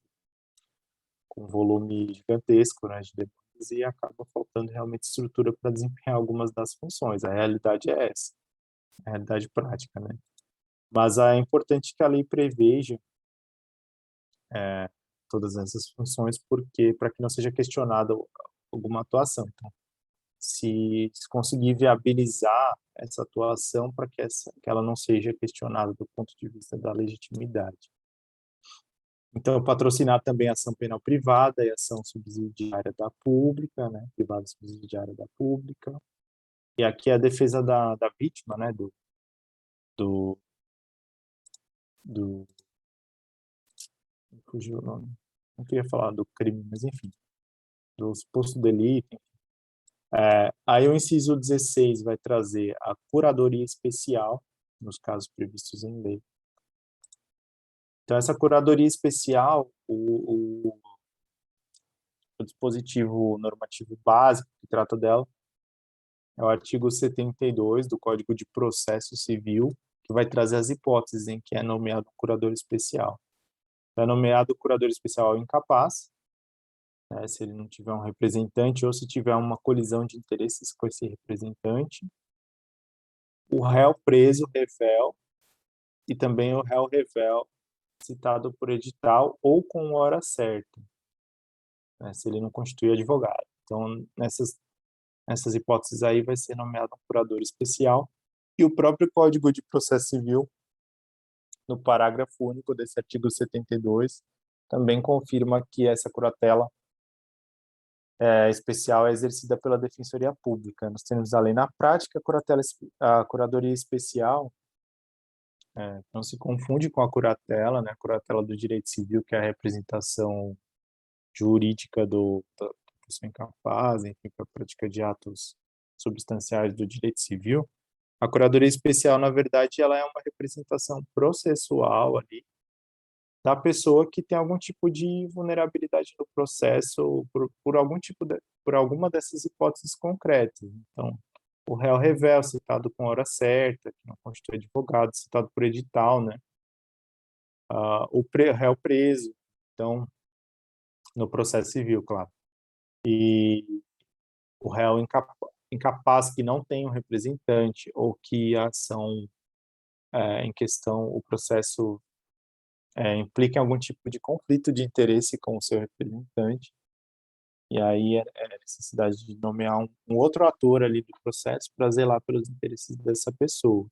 com volume gigantesco, né, de demandas e acaba faltando realmente estrutura para desempenhar algumas das funções. A realidade é essa, a realidade prática, né? Mas é importante que a lei preveja todas essas funções, porque para que não seja questionada alguma atuação. Então, se conseguir viabilizar essa atuação para que ela não seja questionada do ponto de vista da legitimidade. Então, patrocinar também a ação penal privada e ação subsidiária da pública, né? Privada subsidiária da pública. E aqui é a defesa da vítima, né? Do, do, fugiu o nome. Não queria falar do crime, mas enfim, do suposto delito. Aí o inciso 16 vai trazer a curadoria especial, nos casos previstos em lei. Então, essa curadoria especial, o dispositivo normativo básico que trata dela é o artigo 72 do Código de Processo Civil, que vai trazer as hipóteses em que é nomeado curador especial. É nomeado curador especial incapaz, né, se ele não tiver um representante ou se tiver uma colisão de interesses com esse representante. O réu preso revel e também o réu revel citado por edital ou com hora certa, né, se ele não constitui advogado. Então, nessas hipóteses aí vai ser nomeado um curador especial e o próprio Código de Processo Civil, no parágrafo único desse artigo 72, também confirma que essa curatela especial é exercida pela Defensoria Pública. Nós temos a lei na prática, a curadoria especial não se confunde com a curatela, né? A curatela do direito civil, que é a representação jurídica da pessoa incapaz, enfim, para a prática de atos substanciais do direito civil. A curadoria especial, na verdade, ela é uma representação processual ali, da pessoa que tem algum tipo de vulnerabilidade no processo por algum tipo por alguma dessas hipóteses concretas. Então, o réu revel, citado com hora certa, que não constitui advogado, citado por edital, né? Réu preso, então, no processo civil, claro. E o réu incapaz que não tem um representante ou que a ação em questão, o processo implica em algum tipo de conflito de interesse com o seu representante, e aí é necessidade de nomear um outro ator ali do processo para zelar pelos interesses dessa pessoa.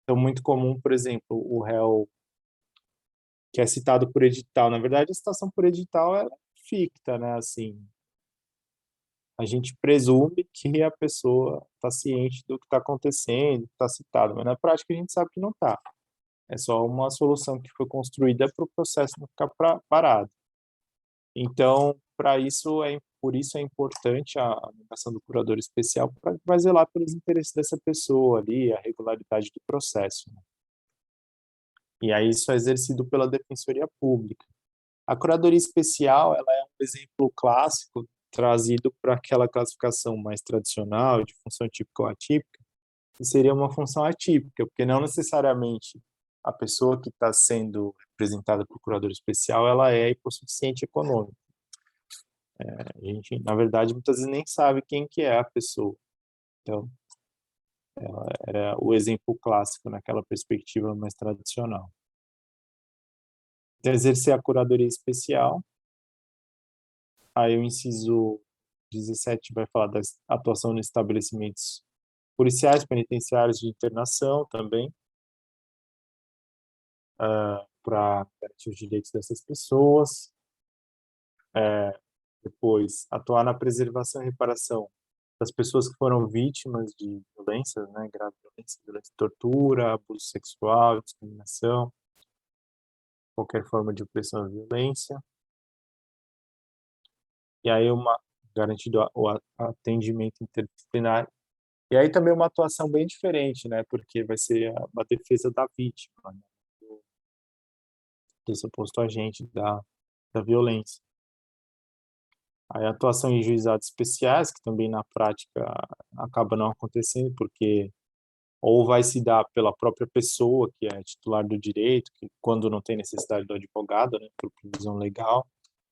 Então, muito comum, por exemplo, o réu que é citado por edital. Na verdade, a citação por edital é ficta, né? Assim, a gente presume que a pessoa está ciente do que está acontecendo, está citado, mas na prática a gente sabe que não está. É só uma solução que foi construída para o processo não ficar parado. Então, por isso é importante a nomeação do curador especial para vai zelar pelos interesses dessa pessoa ali, a regularidade do processo, né? E aí isso é exercido pela Defensoria Pública. A curadoria especial, ela é um exemplo clássico trazido para aquela classificação mais tradicional de função típica ou atípica, que seria uma função atípica, porque não necessariamente a pessoa que está sendo representada por curador especial, ela é hipossuficiente econômica. A gente, na verdade, muitas vezes nem sabe quem que é a pessoa. Então, era o exemplo clássico naquela perspectiva mais tradicional. Então, exercer a curadoria especial. Aí o inciso 17 vai falar da atuação nos estabelecimentos policiais, penitenciários de internação também, para garantir os direitos dessas pessoas. Depois, atuar na preservação e reparação das pessoas que foram vítimas de violências, né, grave violência, violência, tortura, abuso sexual, discriminação, qualquer forma de opressão e violência. E aí garantido o atendimento interdisciplinar. E aí também uma atuação bem diferente, né, porque vai ser uma defesa da vítima, né, do suposto agente da violência. Aí a atuação em juizados especiais, que também na prática acaba não acontecendo, porque ou vai se dar pela própria pessoa, que é titular do direito, que quando não tem necessidade do advogado, né, por previsão legal,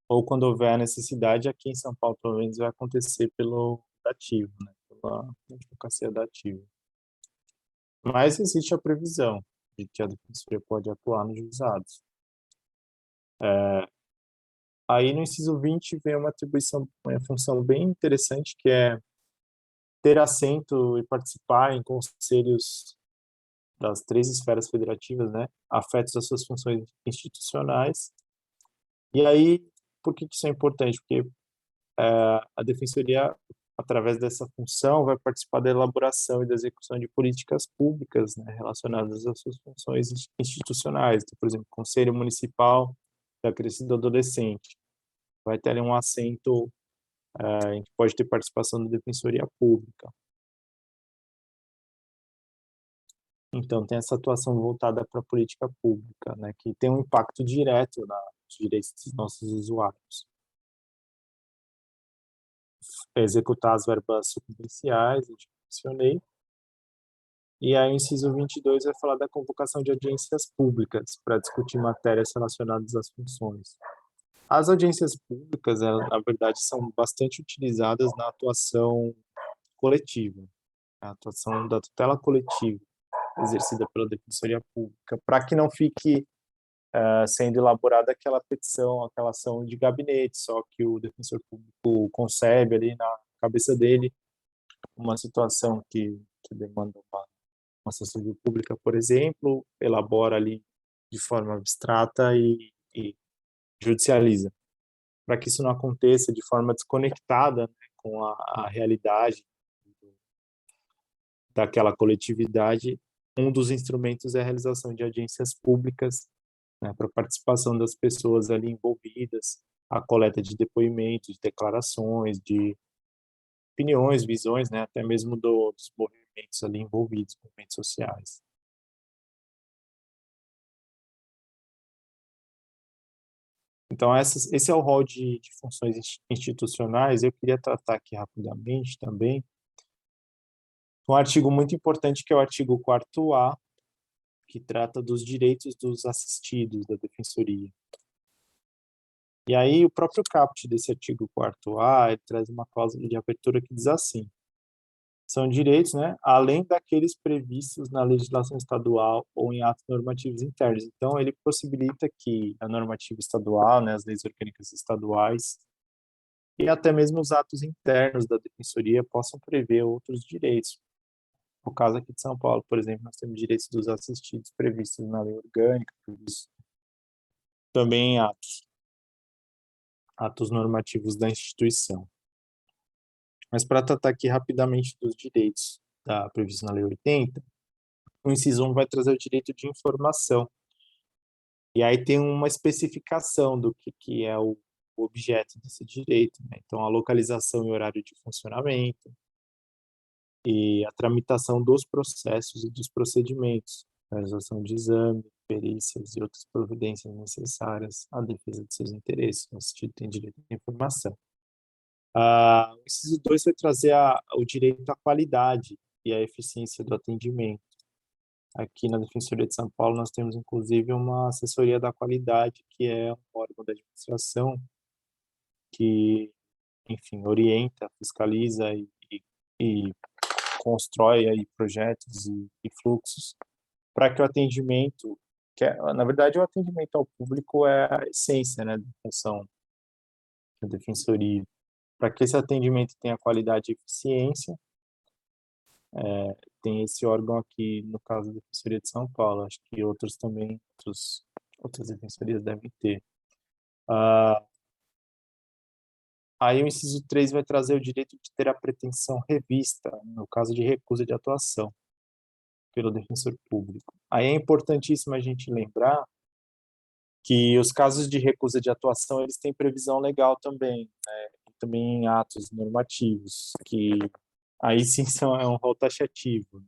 ou quando houver a necessidade, aqui em São Paulo, pelo menos, vai acontecer pelo dativo, né, pela advocacia dativa. Mas existe a previsão de que a defensoria pode atuar nos juizados. Aí no inciso 20 vem uma atribuição, uma função bem interessante, que é ter assento e participar em conselhos das 3 esferas federativas, né, afetos às suas funções institucionais. E aí, por que isso é importante? Porque a defensoria, através dessa função, vai participar da elaboração e da execução de políticas públicas, né, relacionadas às suas funções institucionais. Então, por exemplo, Conselho Municipal da Criança e do Adolescente vai ter ali um assento em que pode ter participação da Defensoria Pública. Então, tem essa atuação voltada para a política pública, né, que tem um impacto direto nos direitos dos nossos usuários. Executar as verbas subsidiárias, eu já mencionei. E aí, o inciso 22 vai falar da convocação de audiências públicas para discutir matérias relacionadas às funções. As audiências públicas, elas, na verdade, são bastante utilizadas na atuação coletiva, a atuação da tutela coletiva exercida pela Defensoria Pública, para que não fique sendo elaborada aquela petição, aquela ação de gabinete, só que o defensor público concebe ali na cabeça dele uma situação que demanda uma assessoria pública, por exemplo, elabora ali de forma abstrata e judicializa. Para que isso não aconteça de forma desconectada, né, com a realidade daquela coletividade, um dos instrumentos é a realização de audiências públicas, né, para participação das pessoas ali envolvidas, a coleta de depoimentos, de declarações, de opiniões, visões, né, até mesmo dos movimentos ali envolvidos, movimentos sociais. Então, esse é o rol de funções institucionais. Eu queria tratar aqui rapidamente também um artigo muito importante, que é o artigo 4º A, que trata dos direitos dos assistidos da Defensoria. E aí, o próprio caput desse artigo 4º A, ele traz uma cláusula de abertura que diz assim: são direitos, né, além daqueles previstos na legislação estadual ou em atos normativos internos. Então, ele possibilita que a normativa estadual, né, as leis orgânicas estaduais e até mesmo os atos internos da Defensoria possam prever outros direitos. No caso aqui de São Paulo, por exemplo, nós temos direitos dos assistidos previstos na lei orgânica, previstos também em atos normativos da instituição. Mas para tratar aqui rapidamente dos direitos previstos na lei 80, o inciso 1 vai trazer o direito de informação. E aí tem uma especificação do que é o objeto desse direito, né? Então, a localização e horário de funcionamento, e a tramitação dos processos e dos procedimentos, a realização de exame, perícias e outras providências necessárias à defesa de seus interesses. O assistido tem direito à informação. O inciso 2 vai trazer o direito à qualidade e à eficiência do atendimento. Aqui na Defensoria de São Paulo nós temos inclusive uma assessoria da qualidade, que é um órgão da administração que, enfim, orienta, fiscaliza e constrói aí projetos e fluxos para que o atendimento, na verdade o atendimento ao público é a essência, né, da função da Defensoria. Para que esse atendimento tenha qualidade e eficiência, tem esse órgão aqui, no caso da Defensoria de São Paulo, acho que outros também, outras defensorias devem ter. Aí o inciso 3 vai trazer o direito de ter a pretensão revista, no caso de recusa de atuação pelo defensor público. Aí é importantíssimo a gente lembrar que os casos de recusa de atuação, eles têm previsão legal também, né? Também em atos normativos, que aí sim é um rol taxativo,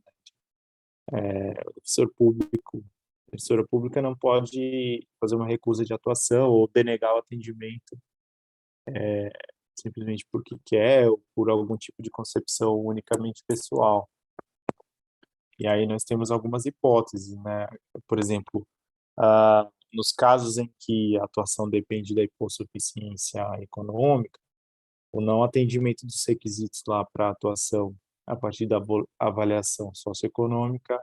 né? O defensor público, a defensora pública não pode fazer uma recusa de atuação ou denegar o atendimento simplesmente porque quer ou por algum tipo de concepção unicamente pessoal. E aí nós temos algumas hipóteses, né? Por exemplo, nos casos em que a atuação depende da hipossuficiência econômica, o não atendimento dos requisitos lá para a atuação a partir da avaliação socioeconômica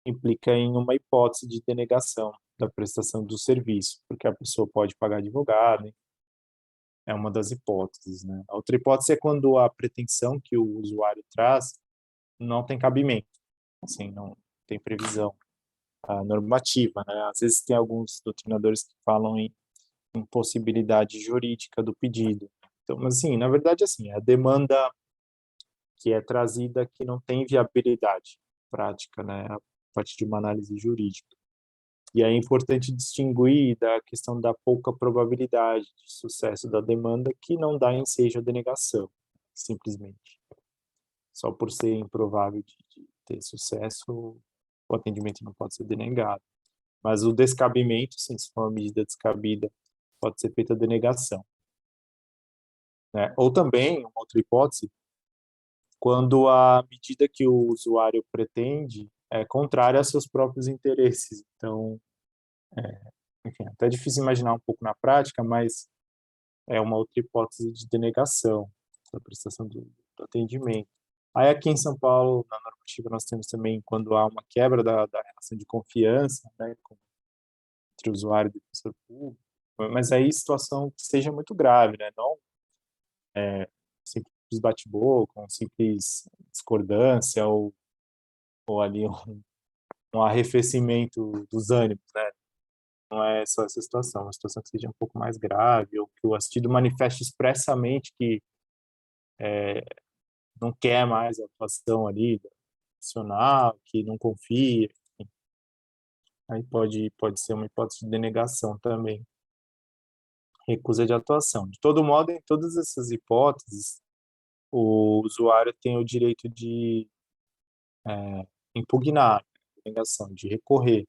implica em uma hipótese de denegação da prestação do serviço, porque a pessoa pode pagar advogado, é uma das hipóteses, né? A outra hipótese é quando a pretensão que o usuário traz não tem cabimento, assim, não tem previsão normativa, né? Às vezes tem alguns doutrinadores que falam em impossibilidade jurídica do pedido. Então, mas assim, na verdade, assim, a demanda que é trazida que não tem viabilidade prática, né, a partir de uma análise jurídica. E é importante distinguir da questão da pouca probabilidade de sucesso da demanda, que não dá ensejo à denegação, simplesmente. Só por ser improvável de ter sucesso, o atendimento não pode ser denegado. Mas o descabimento, sim, se for uma medida descabida, pode ser feita a denegação, né? Ou também, uma outra hipótese, quando a medida que o usuário pretende é contrária aos seus próprios interesses. Então, enfim, é até difícil imaginar um pouco na prática, mas é uma outra hipótese de denegação da prestação do atendimento. Aí aqui em São Paulo, na normativa, nós temos também quando há uma quebra da relação de confiança, né, entre o usuário e o defensor público, mas aí situação que seja muito grave, né, não simples bate-boca, um simples discordância ou ali um arrefecimento dos ânimos, né? Não é só essa situação, uma situação que seja um pouco mais grave, ou que o assistido manifeste expressamente que não quer mais a atuação ali do profissional, que não confia, enfim. Aí pode ser uma hipótese de denegação também, recusa de atuação. De todo modo, em todas essas hipóteses, o usuário tem o direito de impugnar a denegação, de recorrer.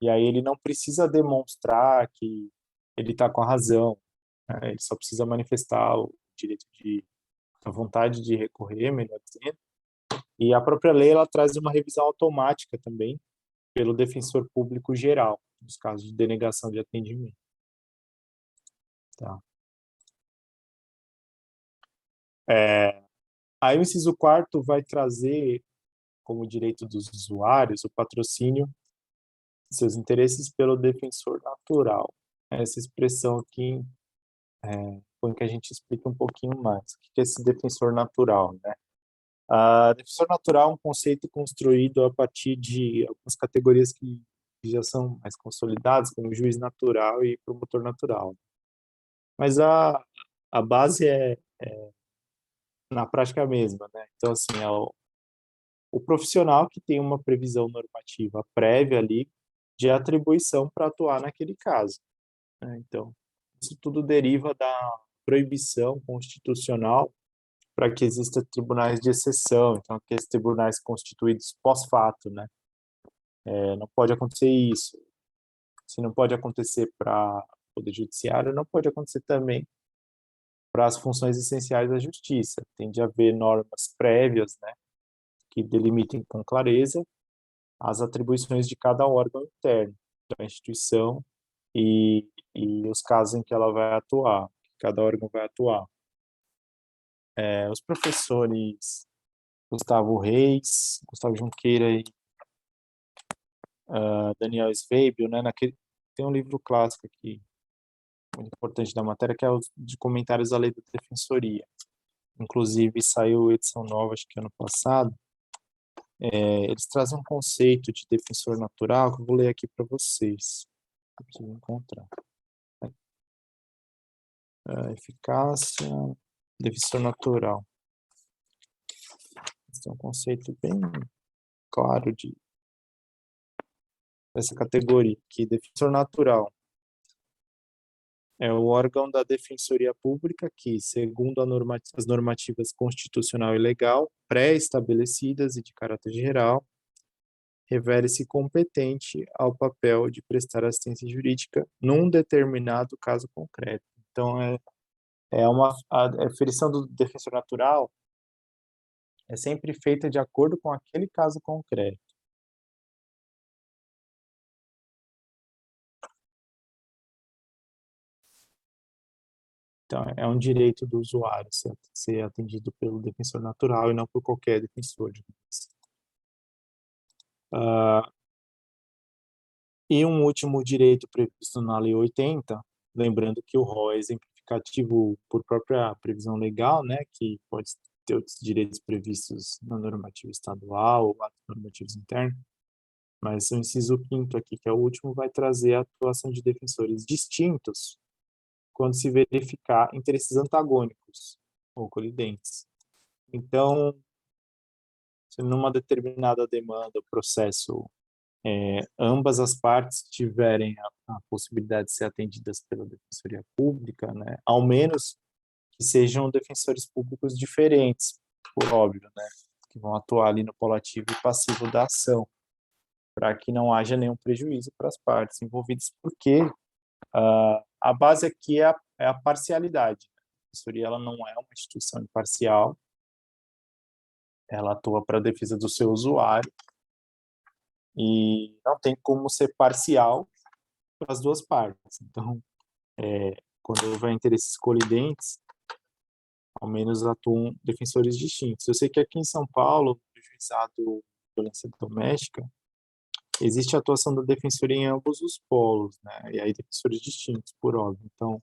E aí ele não precisa demonstrar que ele está com a razão, né? Ele só precisa manifestar o direito a vontade de recorrer, melhor dizendo. E a própria lei ela traz uma revisão automática também pelo defensor público geral, nos casos de denegação de atendimento. Tá? Aí o inciso 4º vai trazer como direito dos usuários o patrocínio de seus interesses pelo defensor natural. Essa expressão aqui põe que a gente explique um pouquinho mais. O que é esse defensor natural, né? Defensor natural é um conceito construído a partir de algumas categorias que já são mais consolidadas, como juiz natural e promotor natural. Mas a base na prática, a mesma, né? Então, assim, o profissional que tem uma previsão normativa prévia ali de atribuição para atuar naquele caso, né? Então, isso tudo deriva da proibição constitucional para que exista tribunais de exceção, então aqueles tribunais constituídos pós-fato, né? Não pode acontecer isso. Se não pode acontecer para o Poder Judiciário, não pode acontecer também para as funções essenciais da Justiça. Tem de haver normas prévias, né, que delimitem com clareza as atribuições de cada órgão interno da instituição e os casos em que ela vai atuar, que cada órgão vai atuar. Os professores Gustavo Reis, Gustavo Junqueira e Daniel Sveibel, né, tem um livro clássico aqui, muito importante da matéria, que é o de comentários à lei da defensoria. Inclusive, saiu edição nova, acho que ano passado. Eles trazem um conceito de defensor natural, que eu vou ler aqui para vocês. Eu preciso encontrar. Eficácia, defensor natural. Esse é um conceito bem claro dessa categoria aqui. Defensor natural é o órgão da Defensoria Pública que, segundo as normativas constitucional e legal, pré-estabelecidas e de caráter geral, revele-se competente ao papel de prestar assistência jurídica num determinado caso concreto. Então, a definição do defensor natural é sempre feita de acordo com aquele caso concreto. Então, é um direito do usuário ser atendido pelo defensor natural e não por qualquer defensor. E um último direito previsto na Lei 80, lembrando que o rol é exemplificativo por própria previsão legal, né, que pode ter outros direitos previstos na normativa estadual ou atos normativos internos, mas o inciso 5º aqui, que é o último, vai trazer a atuação de defensores distintos quando se verificar interesses antagônicos ou colidentes. Então, se numa determinada demanda, o processo, ambas as partes tiverem a possibilidade de ser atendidas pela Defensoria Pública, né, ao menos que sejam defensores públicos diferentes, por óbvio, né, que vão atuar ali no polo ativo e passivo da ação, para que não haja nenhum prejuízo para as partes envolvidas, porque a base aqui é a parcialidade. A Defensoria ela não é uma instituição imparcial, ela atua para a defesa do seu usuário e não tem como ser parcial para as duas partes. Então, quando houver interesses colidentes, ao menos atuam defensores distintos. Eu sei que aqui em São Paulo, no juizado de violência doméstica, existe a atuação da defensoria em ambos os polos, né? E aí defensores distintos, por óbvio. Então,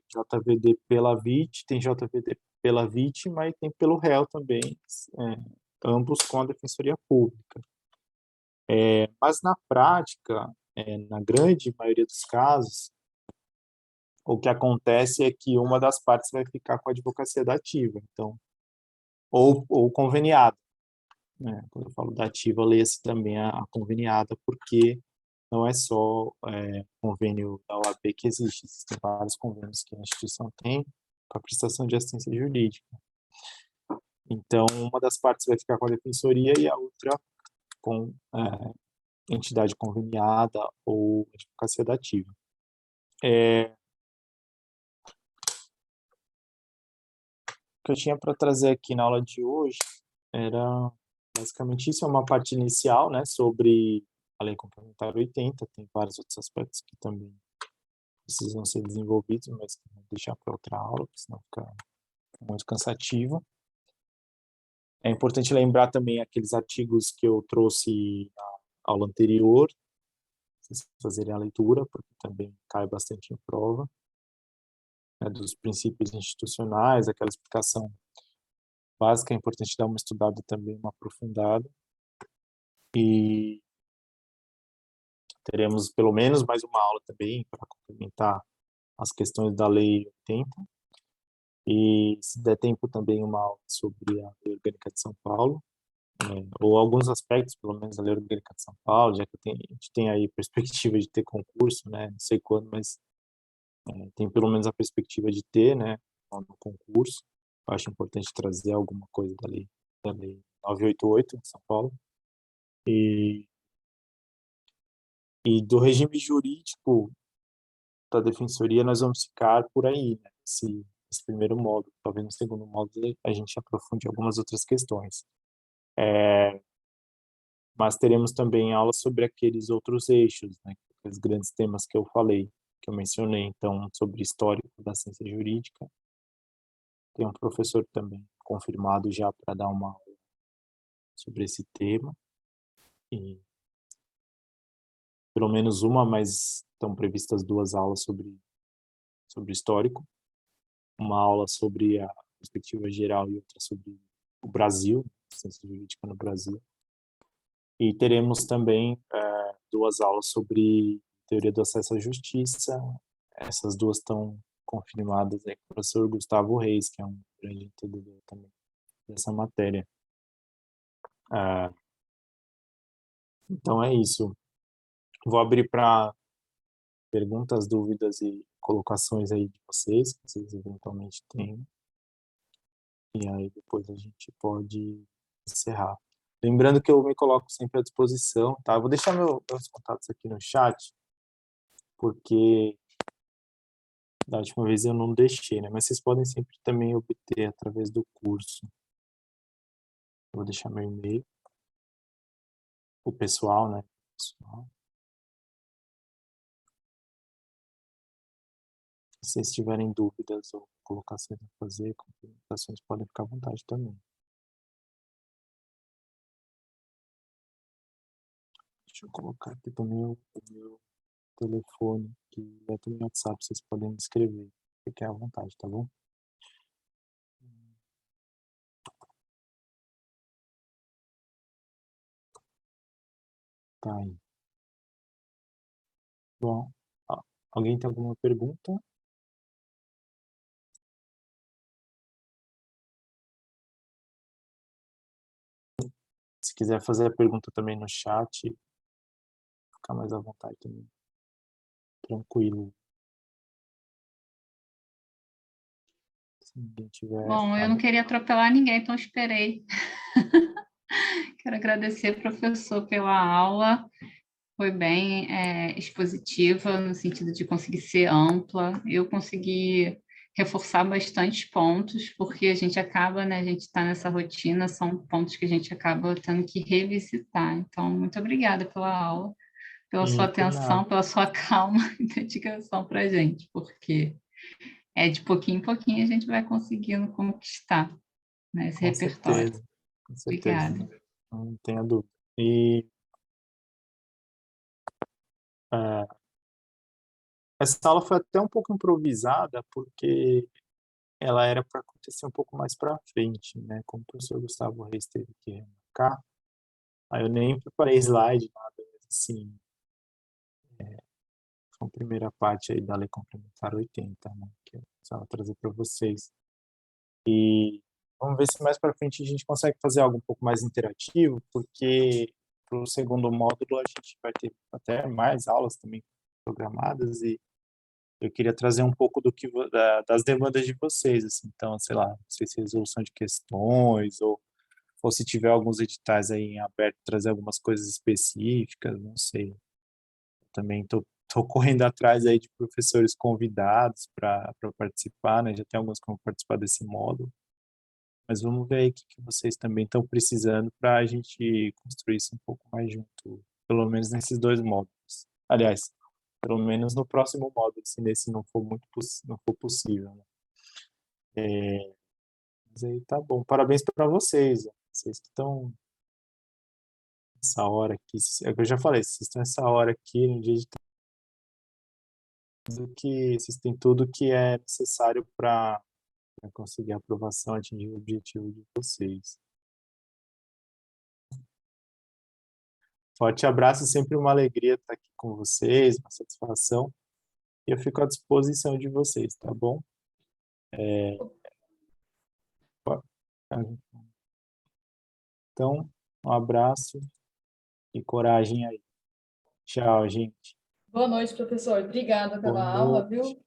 JVD pela vítima, tem JVD pela vítima e tem pelo réu também, ambos com a defensoria pública. Mas na prática, na grande maioria dos casos, o que acontece é que uma das partes vai ficar com a advocacia dativa, então, ou conveniada, né? Quando eu falo dativa, leia-se também a conveniada, porque não é só convênio da OAB que existe, existem vários convênios que a instituição tem para a prestação de assistência jurídica. Então, uma das partes vai ficar com a defensoria e a outra com entidade conveniada ou advocacia dativa. O que eu tinha para trazer aqui na aula de hoje era basicamente isso, é uma parte inicial, né, sobre a Lei Complementar 80, tem vários outros aspectos que também precisam ser desenvolvidos, mas que vou deixar para outra aula, porque senão fica muito cansativo. É importante lembrar também aqueles artigos que eu trouxe na aula anterior, vocês fazerem a leitura, porque também cai bastante em prova, né, dos princípios institucionais, aquela explicação básica, é importante dar uma estudada também, uma aprofundada. E teremos pelo menos mais uma aula também para complementar as questões da Lei 80. E, se der tempo, também uma aula sobre a Lei Orgânica de São Paulo, ou alguns aspectos, pelo menos, da Lei Orgânica de São Paulo, já que a gente tem aí perspectiva de ter concurso, né? Não sei quando, mas tem pelo menos a perspectiva de ter, né, no concurso. Eu acho importante trazer alguma coisa da lei 988 de São Paulo. E, e do regime jurídico da defensoria, nós vamos ficar por aí, né? Esse primeiro módulo. Talvez no segundo módulo a gente aprofunde algumas outras questões. Mas teremos também aulas sobre aqueles outros eixos, né? Aqueles grandes temas que eu falei, que eu mencionei. Então, sobre histórico da ciência jurídica. Tem um professor também confirmado já para dar uma aula sobre esse tema. E pelo menos uma, mas estão previstas duas aulas sobre histórico. Uma aula sobre a perspectiva geral e outra sobre o Brasil, ciência jurídica no Brasil. E teremos também duas aulas sobre teoria do acesso à justiça. Essas duas estão confirmadas aí com o professor Gustavo Reis, que é um grande entendedor também dessa matéria. Então é isso. Vou abrir para perguntas, dúvidas e colocações aí de vocês, que vocês eventualmente tenham. E aí depois a gente pode encerrar. Lembrando que eu me coloco sempre à disposição, tá? Eu vou deixar meus contatos aqui no chat, porque da última vez eu não deixei, né? Mas vocês podem sempre também obter através do curso. Eu vou deixar meu e-mail, o pessoal, né? Pessoal. Se vocês tiverem dúvidas ou colocações a fazer, complementações, podem ficar à vontade também. Deixa eu colocar aqui também o meu telefone, que é do meu WhatsApp, vocês podem me escrever. Fiquem à vontade, tá bom? Tá aí. Bom, alguém tem alguma pergunta? Se quiser fazer a pergunta também no chat, fica mais à vontade também. Tranquilo. Se ninguém tiver Bom, eu não nada. queria atropelar ninguém, então esperei. Quero agradecer, professor, pela aula. Foi bem expositiva, no sentido de conseguir ser ampla. Eu consegui reforçar bastantes pontos, porque a gente acaba, né, a gente está nessa rotina, são pontos que a gente acaba tendo que revisitar. Então, muito obrigada pela aula, pela sua Por atenção, nada. pela sua calma e dedicação para a gente, porque de pouquinho em pouquinho a gente vai conseguindo conquistar, né, esse Com repertório. certeza. Com certeza. Obrigada. Não tenha dúvida. E é, essa aula foi até um pouco improvisada, porque ela era para acontecer um pouco mais para frente, né? Como o professor Gustavo Reis teve que remarcar, aí eu nem preparei slide, nada, mas assim, foi a primeira parte aí da Lei Complementar 80, né? Que eu precisava trazer para vocês. E vamos ver se mais para frente a gente consegue fazer algo um pouco mais interativo, porque para o segundo módulo a gente vai ter até mais aulas também programadas e eu queria trazer um pouco das demandas de vocês, assim. Então, sei lá, não sei se resolução de questões ou se tiver alguns editais aí em aberto, trazer algumas coisas específicas, não sei. Também estou estou correndo atrás aí de professores convidados para participar, né? Já tem alguns que vão participar desse módulo, mas vamos ver aí o que, que vocês também estão precisando para a gente construir isso um pouco mais junto, pelo menos nesses dois módulos. Aliás, pelo menos no próximo módulo, se nesse não for não for possível, né? Mas aí tá bom. Parabéns para vocês, ó. Vocês que estão nessa hora aqui. É o que eu já falei, vocês estão nessa hora aqui no dia de tudo que vocês têm tudo que é necessário para conseguir a aprovação, atingir o objetivo de vocês. Forte abraço, sempre uma alegria estar aqui com vocês, uma satisfação. E eu fico à disposição de vocês, tá bom? Então, um abraço e coragem aí. Tchau, gente. Boa noite, professor. Obrigada Boa pela aula, noite. viu?